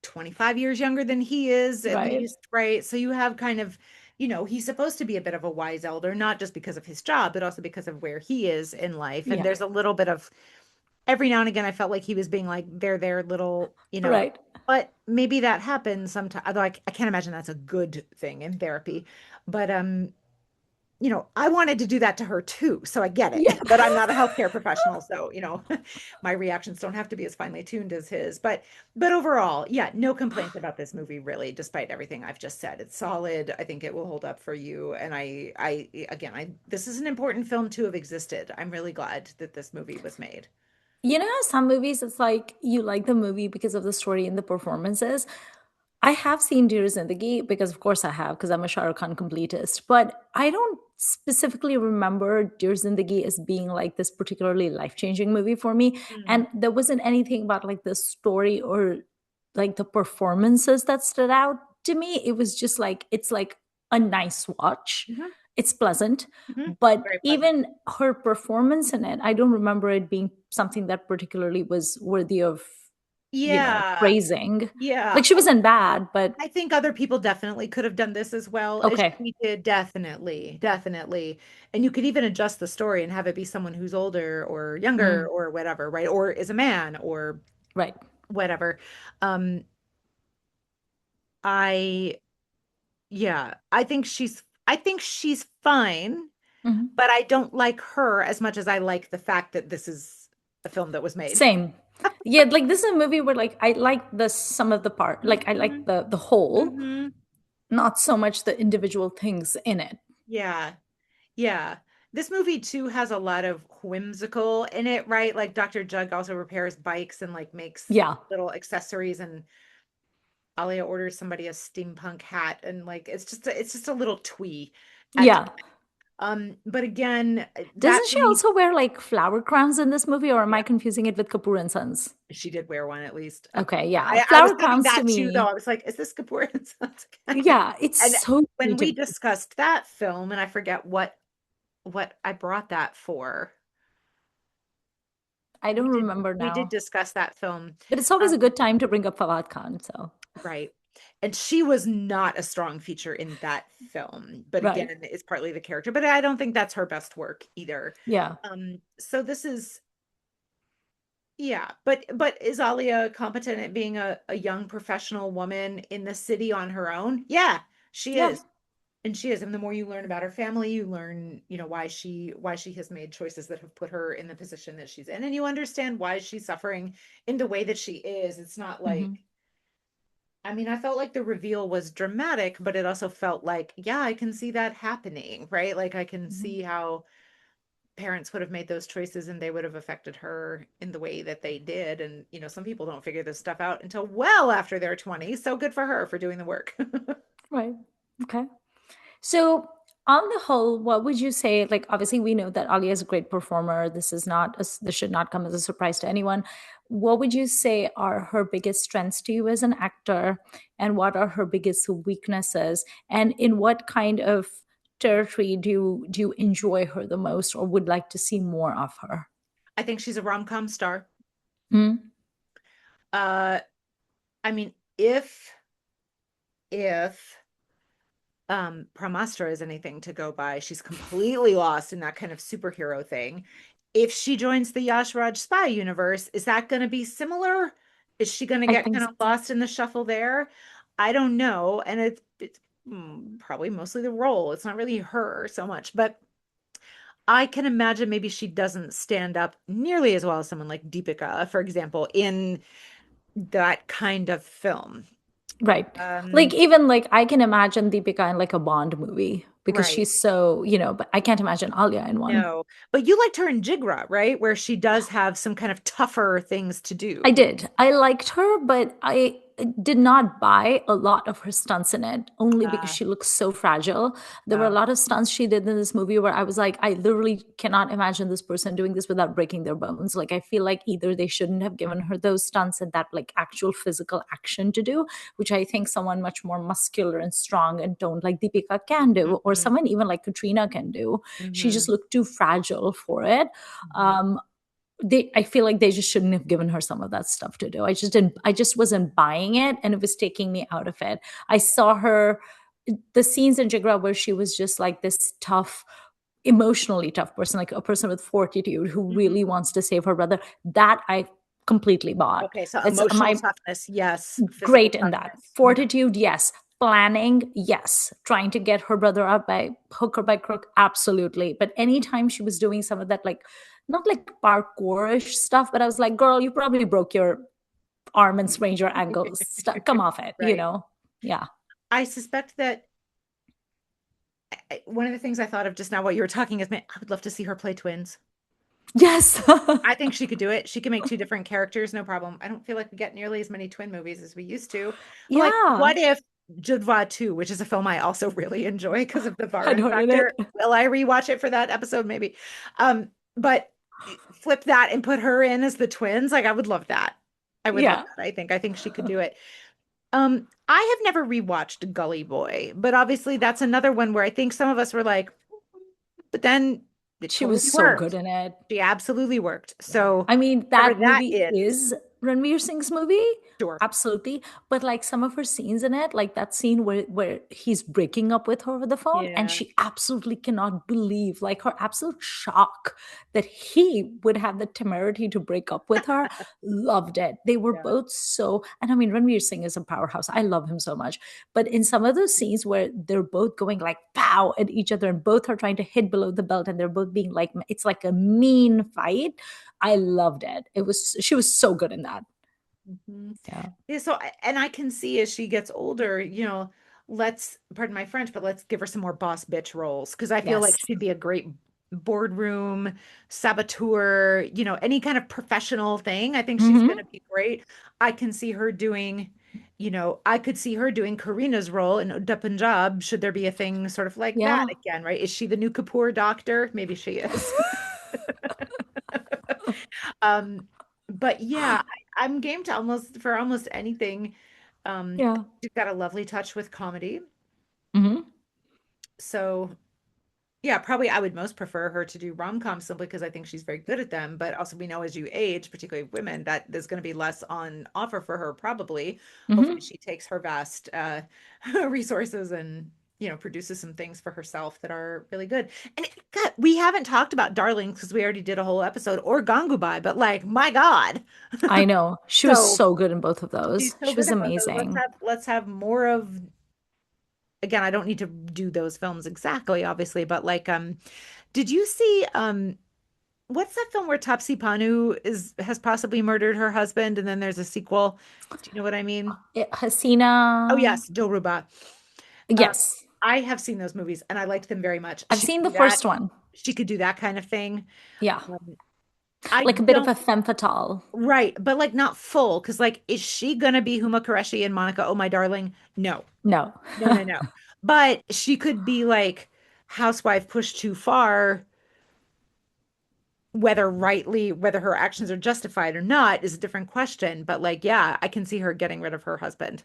25 years younger than he is, at Right. least, right? So you have kind of, he's supposed to be a bit of a wise elder, not just because of his job, but also because of where he is in life. And Yeah. there's a little bit of every now and again, I felt like he was being like, they're their little, Right. but maybe that happens sometimes. Although I can't imagine that's a good thing in therapy. But I wanted to do that to her too, so I get it. Yeah. But I'm not a healthcare professional, so my reactions don't have to be as finely tuned as his. But overall, yeah, no complaints about this movie, really, despite everything I've just said. It's solid. I think it will hold up for you. And I this is an important film to have existed. I'm really glad that this movie was made. You know how some movies, it's like you like the movie because of the story and the performances? I have seen Dear Zindagi because, of course, I have because I'm a Shah Rukh Khan completist. But I don't specifically remember Dear Zindagi as being like this particularly life changing movie for me. Mm. And there wasn't anything about like the story or like the performances that stood out to me. It was just like, it's like a nice watch. Mhm, It's pleasant. mhm. But Very pleasant. even her performance in it, I don't remember it being something that particularly was worthy of, Yeah, praising. yeah. Like she wasn't bad, but I think other people definitely could have done this as well as okay. she did. Definitely, definitely. And you could even adjust the story and have it be someone who's older or younger Mm, or whatever, right? Or is a man or right. whatever. Um, I yeah, I think she's fine, Mhm. but I don't like her as much as I like the fact that this is a film that was made. Same. Yeah, like this is a movie where like I like the sum of the part. Like I like Mhm, the whole, mhm. not so much the individual things in it. Yeah. Yeah. This movie too has a lot of whimsical in it, right? Like Dr. Jug also repairs bikes and like makes Yeah. little accessories, and Alia orders somebody a steampunk hat, and like it's just a little twee at Yeah. but again, that Doesn't she lead also wear like flower crowns in this movie, or am I yeah, confusing it with Kapoor and Sons? she did wear one at least. Okay, yeah. I was Flower thinking crowns to that too though. me, I was like, is this Kapoor and Sons again? yeah, it's And so when sweet to we me. discussed that film, and I forget what I brought that for. I don't We did remember we did now. discuss that film. But it's always a Um, good time to bring up Fawad Khan, so right. And she was not a strong feature in that film, but right. again, it's partly the character, but I don't think that's her best work either. Yeah. So this is yeah, but is Alia competent at being a young professional woman in the city on her own? Yeah, she Yeah. is. And she is. And the more you learn about her family, you learn, why she has made choices that have put her in the position that she's in. And you understand why she's suffering in the way that she is. It's not like, Hmm. I mean, I felt like the reveal was dramatic, but it also felt like, yeah, I can see that happening, right? Like I can Hmm. see how parents would have made those choices and they would have affected her in the way that they did. And, some people don't figure this stuff out until well after they're 20. So good for her for doing the work. Right. Okay. So, on the whole, what would you say? Like, obviously, we know that Alia is a great performer. This should not come as a surprise to anyone. What would you say are her biggest strengths to you as an actor, and what are her biggest weaknesses? And in what kind of territory do you enjoy her the most, or would like to see more of her? I think she's a rom-com star. Mm, Uh, I mean, if Brahmastra is anything to go by, she's completely lost in that kind of superhero thing. If she joins the Yash Raj spy universe, is that going to be similar? Is she going to I get think kind of lost in the shuffle there? I don't know. And it's probably mostly the role. It's not really her so much, but I can imagine maybe she doesn't stand up nearly as well as someone like Deepika, for example, in that kind of film. right. Like Um, even like I can imagine Deepika in like a Bond movie because right. she's so, but I can't imagine Alia in one. No, but you liked her in Jigra, right? Where she does have some kind of tougher things to I do. did. I liked her, but I did not buy a lot of her stunts in it only because Uh, she looks so fragile. There were a oh, lot of stunts she did in this movie where I was like, I literally cannot imagine this person doing this without breaking their bones. Like, I feel like either they shouldn't have given her those stunts and that like actual physical action to do, which I think someone much more muscular and strong and toned like Deepika can do, or mhm, someone even like Katrina can do. She just mhm, looked too fragile for it. mhm. Um, I feel like they just shouldn't have given her some of that stuff to do. I just wasn't buying it and it was taking me out of it. I saw her the scenes in Jigra where she was just like this tough, emotionally tough person, like a person with fortitude who Mhm. really wants to save her brother. That I completely bought. Okay, so It's emotional my toughness, yes. Physical great in that. toughness, no. Fortitude, yes. planning, yes. Trying to get her brother out by hook or by crook, absolutely. But anytime she was doing some of that, like, not like parkourish stuff, but I was like, girl, you probably broke your arm and sprained your ankle. Come off it, you Right. know? Yeah. I suspect that one of the things I thought of just now while you were talking is, man, I would love to see her play twins. Yes. I think she could do it. She can make two different characters, no problem. I don't feel like we get nearly as many twin movies as we used to. But like, Yeah. what if Judva 2, which is a film I also really enjoy because of the I Varun know in factor. it. Will I rewatch it for that episode? Maybe. But flip that and put her in as the twins. Like, I would love that. I would love Yeah. that. I think she could do it. I have never rewatched Gully Boy, but obviously that's another one where I think some of us were like, but then it She was totally so good worked. in it. She absolutely worked. So I mean, whatever that that movie is, is Ranveer Singh's movie. sure. Absolutely. But like some of her scenes in it, like that scene where he's breaking up with her over the phone, and Yeah. she absolutely cannot believe, like her absolute shock that he would have the temerity to break up with her. Loved it. They were Yeah. both so, and I mean, Ranveer Singh is a powerhouse. I love him so much. But in some of those scenes where they're both going like pow at each other and both are trying to hit below the belt and they're both being like, it's like a mean fight. I loved it. She was so good in that. Mhm. Yeah. Yeah, so and I can see as she gets older, let's pardon my French, but let's give her some more boss bitch roles because I feel like Yes. she'd be a great boardroom saboteur, any kind of professional thing. I think she's going Hmm. to be great. I can see her doing, I could see her doing Karina's role in Udta Punjab. Should there be a thing sort of like that Yeah. again, right? Is she the new Kapoor doctor? Maybe she is. Um, but yeah, I'm game to almost anything. Yeah. She's got a lovely touch with comedy. Hmm. So yeah, probably I would most prefer her to do rom-coms simply because I think she's very good at them. But also we know as you age, particularly women, that there's going to be less on offer for her probably. Hopefully Hmm. she takes her vast resources and produces some things for herself that are really good. And God, we haven't talked about Darlings because we already did a whole episode or Gangubai, but like my God. I know. She was So so good in both of she's those. so She good was at both those. Let's amazing. have let's have more of, again, I don't need to do those films exactly, obviously, but like did you see what's that film where Tapsi Pannu has possibly murdered her husband and then there's a sequel? Do you know what I mean? Oh Hasina. yes, Dilruba. Uh, Yes. I have seen those movies and I liked them very much. I've She could seen the do that. first one. She could do that kind of thing. Yeah. Um, I Like a bit of don't a femme fatale. right, but like not full because like is she gonna be Huma Qureshi and Monica? Oh my darling, no. No. No, no, no. But she could be like housewife pushed too far, whether her actions are justified or not is a different question. But like, yeah, I can see her getting rid of her husband.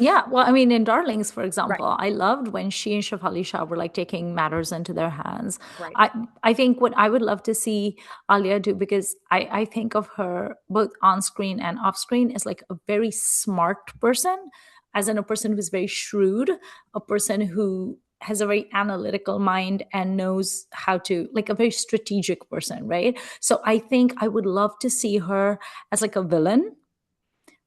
Yeah, well, I mean, in Darlings, for Right, example, I loved when she and Shafali Shah were like taking matters into their hands. right. I think what I would love to see Alia do, because I think of her both on screen and off screen as like a very smart person, as in a person who's very shrewd, a person who has a very analytical mind and knows how to, like, a very strategic person, right? So I think I would love to see her as like a villain,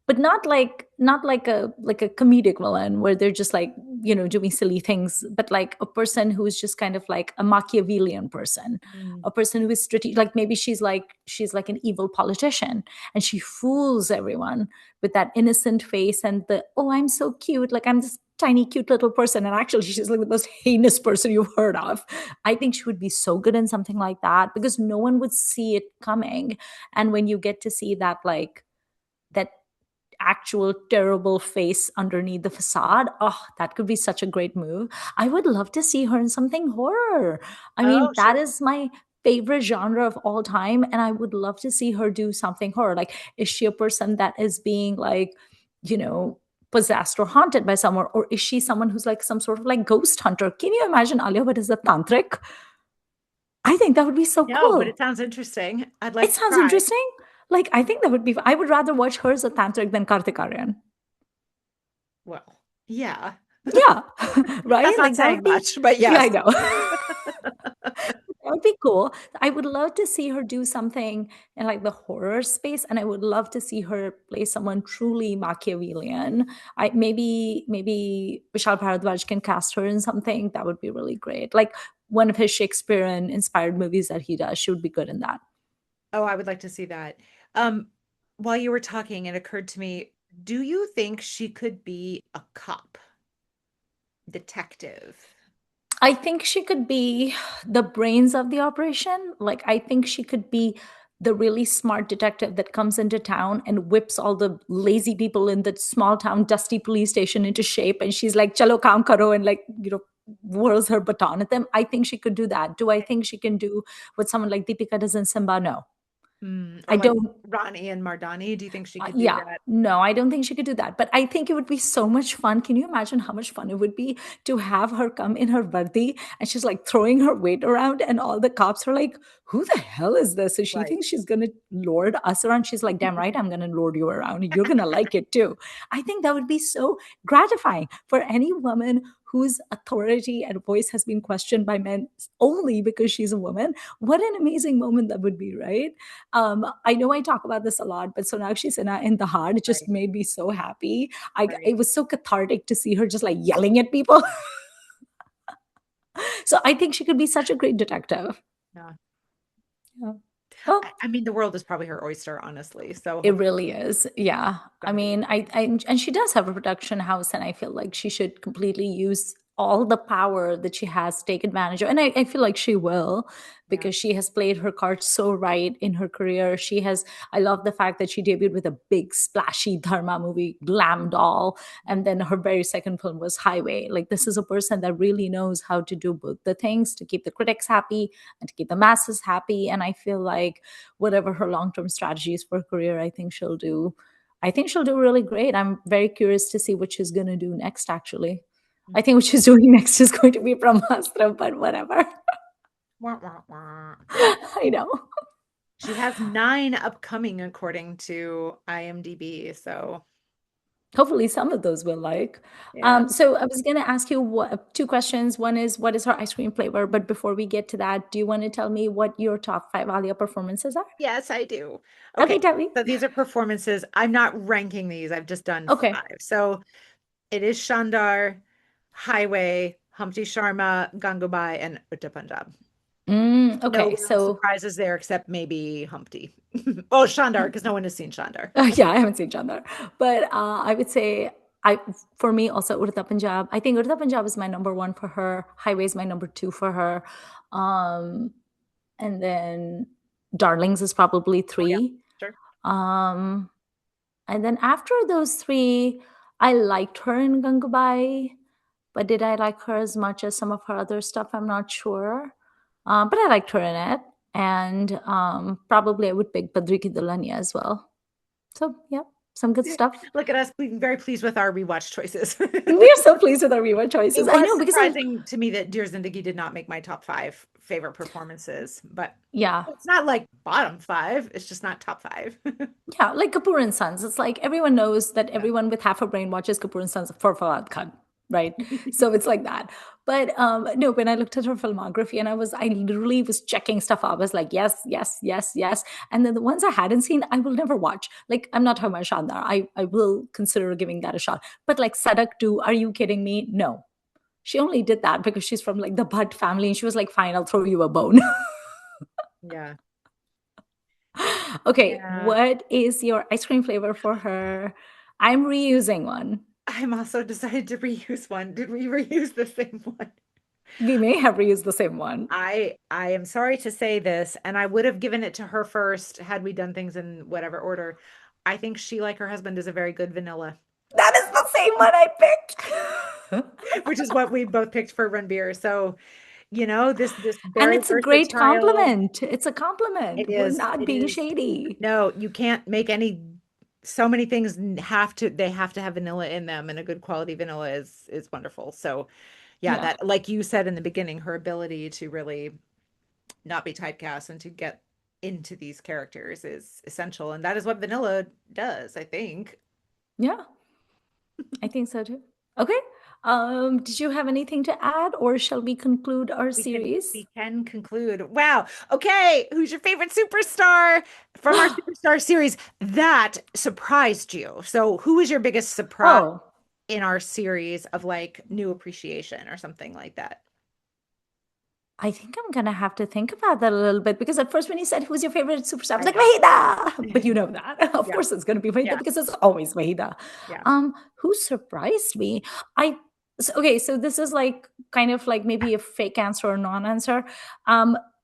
but not like a comedic villain where they're just like, doing silly things, but like a person who is just kind of like a Machiavellian person, Mm. a person who is strategic. Like maybe she's like an evil politician and she fools everyone with that innocent face and the, oh, I'm so cute, like I'm this tiny cute little person, and actually she's like the most heinous person you've heard of. I think she would be so good in something like that because no one would see it coming. And when you get to see that, like, that actual terrible face underneath the facade. Oh, that could be such a great move. I would love to see her in something horror. I Oh, mean, that sure. is my favorite genre of all time. And I would love to see her do something horror. Like, is she a person that is being like, you know, possessed or haunted by someone? Or is she someone who's like some sort of like ghost hunter? Can you imagine Alia Bhatt as a tantric? I think that would be so No, but it cool. sounds interesting. I'd It like to sounds try. interesting. Like, I think that would be, I would rather watch her as a tantric than Kartik Aaryan. Well, yeah. Yeah, right? That's not Like that saying would be, much, but yeah, I yes. know. That would be cool. I would love to see her do something in like the horror space, and I would love to see her play someone truly Machiavellian. I maybe Vishal Bharadwaj can cast her in something that would be really great. Like one of his Shakespearean inspired movies that he does. She would be good in that. Oh, I would like to see that. Um, while you were talking, it occurred to me, do you think she could be a cop, detective? I think she could be the brains of the operation. Like, I think she could be the really smart detective that comes into town and whips all the lazy people in the small town, dusty police station into shape. And she's like, chalo kaam karo, and like, whirls her baton at them. I think she could do that. Do I think she can do what someone like Deepika does in Simba? No. Or I like don't. Rani and Mardani? Do you think she could do Yeah, that? no, I don't think she could do that. But I think it would be so much fun. Can you imagine how much fun it would be to have her come in her vardi and she's like throwing her weight around, and all the cops are like, "Who the hell is this?" So she Right. thinks she's gonna lord us around. She's like, "Damn right, I'm gonna lord you around. You're gonna like it too." I think that would be so gratifying for any woman whose authority and voice has been questioned by men only because she's a woman. What an amazing moment that would be, right? I know I talk about this a lot, but Sonakshi Sinha in The Heart just Right. made me so happy. Right. It was so cathartic to see her just like yelling at people. So I think she could be such a great detective. Yeah. Yeah. Well, I mean, the world is probably her oyster, honestly. So it hopefully really is. Yeah. it's I going to be mean, and she does have a production house, and I feel like she should completely use all the power that she has, take advantage of. And I feel like she will, yeah. because she has played her cards so right in her career. I love the fact that she debuted with a big, splashy Dharma movie, Glam Doll. And then her very second film was Highway. Like, this is a person that really knows how to do both the things to keep the critics happy and to keep the masses happy. And I feel like whatever her long-term strategies for her career, I think she'll do really great. I'm very curious to see what she's going to do next, actually. I think what she's doing next is going to be Brahmastra, but whatever. Wah, wah, wah. I know. She has 9 upcoming according to IMDb. So Hopefully some of those will like. yeah. So I was going to ask you two questions. One is, what is her ice cream flavor? But before we get to that, do you want to tell me what your top five Alia performances are? Yes, I do. Okay, Okay. tell me. So these are performances. I'm not ranking these. I've just done Okay. 5. So it is Shaandaar, Highway, Humpty Sharma, Gangubai, and Utta Punjab. No Okay, real so surprises there except maybe Humpty. Oh, Shaandaar, because no one has seen Shaandaar. yeah, I haven't seen Shaandaar, but I would say I for me also Udta Punjab. I think Udta Punjab is my number one for her. Highway is my number two for her, um, and then Darlings is probably Oh yeah, three. sure. Um, and then after those three, I liked her in Gangubai, but did I like her as much as some of her other stuff? I'm not sure, but I liked her in it, and probably I would pick Badri Ki Dulhania as well. So yeah, some good stuff. Look at us being very pleased with our rewatch choices. We're so pleased with our rewatch It choices. I was know because I surprising to me that Dear Zindagi did not make my top 5 favorite performances, but yeah. it's not like bottom 5. It's just not top 5. Yeah, like Kapoor and Sons. It's like everyone knows that Yeah. everyone with half a brain watches Kapoor and Sons for Fawad Khan, right? So it's like that. But no, when I looked at her filmography and I literally was checking stuff out. I was like, yes, yes, yes, yes. And then the ones I hadn't seen, I will never watch. Like, I'm not talking about Shandar. I will consider giving that a shot. But like Sadak 2, are you kidding me? No. She only did that because she's from like the Bhatt family, and she was like, fine, I'll throw you a bone. Yeah. Okay, Yeah. what is your ice cream flavor for her? I'm reusing one. I'm also decided to reuse one. Did we reuse the same one? We may have reused the same one. I am sorry to say this, and I would have given it to her first had we done things in whatever order. I think she, like her husband, is a very good vanilla, That is the same one I picked. which is what we both picked for Run Beer. So, this And very it's a great versatile. compliment. It's a compliment. It We're is. not It being is. shady. No, you can't make any. So many things they have to have vanilla in them, and a good quality vanilla is wonderful. So, yeah, Yeah. that like you said in the beginning, her ability to really not be typecast and to get into these characters is essential. And that is what vanilla does, I think. Yeah. I think so too. Okay. Did you have anything to add, or shall we conclude our We can series? we can conclude. Wow. Okay, who's your favorite superstar from our superstar series that surprised you? So, who is your biggest surprise Oh, in our series of like new appreciation or something like that? I think I'm gonna have to think about that a little bit because at first when you said who's your favorite superstar, I was I like know. Vahida, but you know that. Of Yeah, course it's gonna be Vahida yeah, because it's always Vahida. yeah. Who surprised me? I okay, so this is like kind of like maybe a fake answer or non-answer.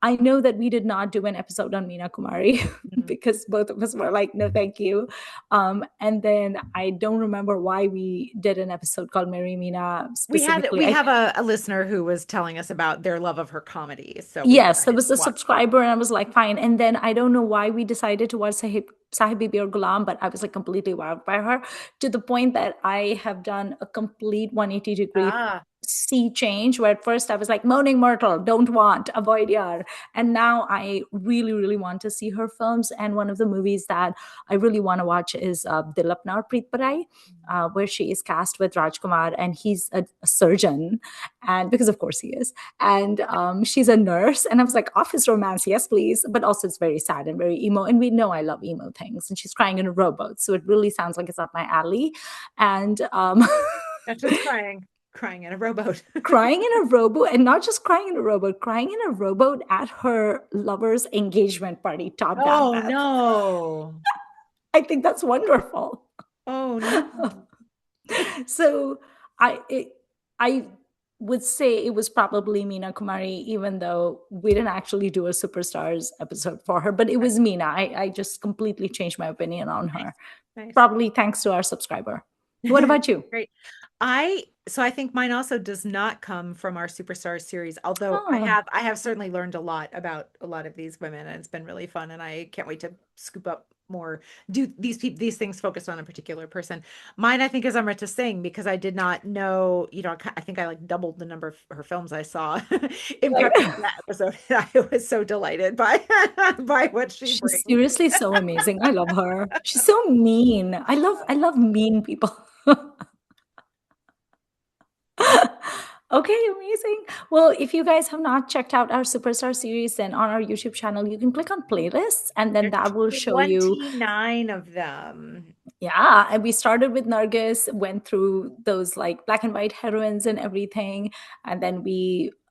I know that we did not do an episode on Meena Kumari Mhm. because both of us were like, no, thank you. And then I don't remember why we did an episode called Mary Meena specifically. We have a listener who was telling us about their love of her comedy, so we Yes, there decided was to a watch. subscriber, and I was like, fine. And then I don't know why we decided to watch Sahib Bibi or Gulam, but I was like completely wowed by her to the point that I have done a complete 180-degree Ah, sea change where at first I was like, moaning Myrtle, don't want, avoid yar. And now I really, really want to see her films. And one of the movies that I really want to watch is Dil Apna Aur Preet Parai, where she is cast with Rajkumar, and he's a surgeon. And because, of course, he is and she's a nurse, and I was like, office romance, yes please, but also it's very sad and very emo, and we know I love emo things, and she's crying in a rowboat, so it really sounds like it's up my alley. And that's just crying in a rowboat. crying in a rowboat, and not just crying in a rowboat, crying in a rowboat at her lover's engagement party, top down, Oh Beth. no. I think that's wonderful. Oh no. So I would say it was probably Meena Kumari, even though we didn't actually do a Superstars episode for her, but it Right. was Meena. I just completely changed my opinion on Nice. her, Nice. probably thanks to our subscriber. What about you? Great. I think mine also does not come from our Superstars series, although Oh, I have certainly learned a lot about a lot of these women, and it's been really fun, and I can't wait to scoop up more, do these things focused on a particular person. Mine I think is Amrita Singh because I did not know, I think I like doubled the number of her films I saw in prepping right. for that episode. I was so delighted by by what she She's brings. seriously so amazing. I love her. She's so mean. I love mean people. Okay, amazing. Well, if you guys have not checked out our Superstar series, then on our YouTube channel, you can click on playlists, and then There's that will show you. 29 of them. Yeah, and we started with Nargis, went through those like black and white heroines and everything, and then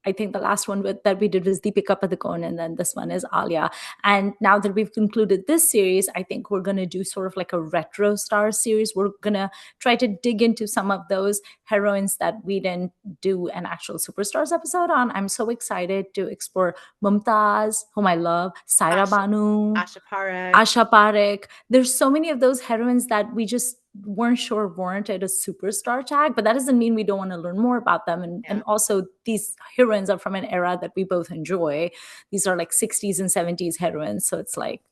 I think the last one that we did was Deepika Padukone, and then this one is Alia. And now that we've concluded this series, I think we're going to do sort of like a retro star series. We're going to try to dig into some of those heroines that we didn't do an actual Superstars episode on. I'm so excited to explore Mumtaz, whom I love, Saira Asha, Banu, Asha Parekh. Asha Parekh. There's so many of those heroines that we just weren't sure warranted a superstar tag, but that doesn't mean we don't want to learn more about them. And Yeah. also, these heroines are from an era that we both enjoy. These are like 60s and 70s heroines. So it's like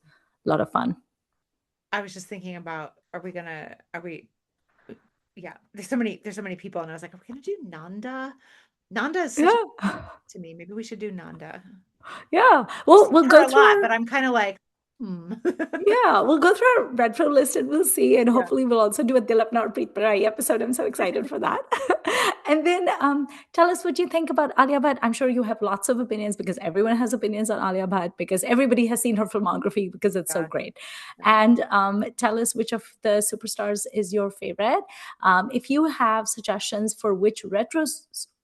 a lot of fun. I was just thinking about, are we, yeah, there's so many people. And I was like, are we gonna do Nanda? Nanda is such a Yeah. to me. Maybe we should do Nanda. Yeah. I've Well, seen we'll her go a through lot, our but I'm kind of like, hmm. Yeah, we'll go through our retro list and we'll see. And Yeah. hopefully, we'll also do a Dil Apna Aur Preet Parai episode. I'm so excited for that. And then tell us what you think about Alia Bhatt. I'm sure you have lots of opinions because everyone has opinions on Alia Bhatt because everybody has seen her filmography because it's so God. great. And tell us which of the superstars is your favorite. If you have suggestions for which retro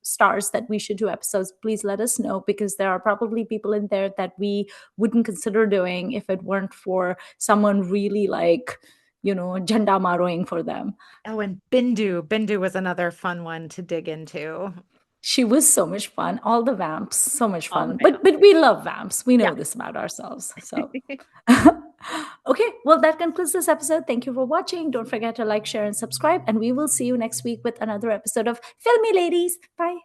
stars that we should do episodes, please let us know because there are probably people in there that we wouldn't consider doing if it weren't for someone really like, janda maroing for them. Oh, and Bindu. Bindu was another fun one to dig into. She was so much fun. All the vamps, so much All the fun. But fans. we love vamps. We Yeah. know this about ourselves. So okay, well that concludes this episode. Thank you for watching. Don't forget to like, share, and subscribe. And we will see you next week with another episode of Filmi Ladies. Bye.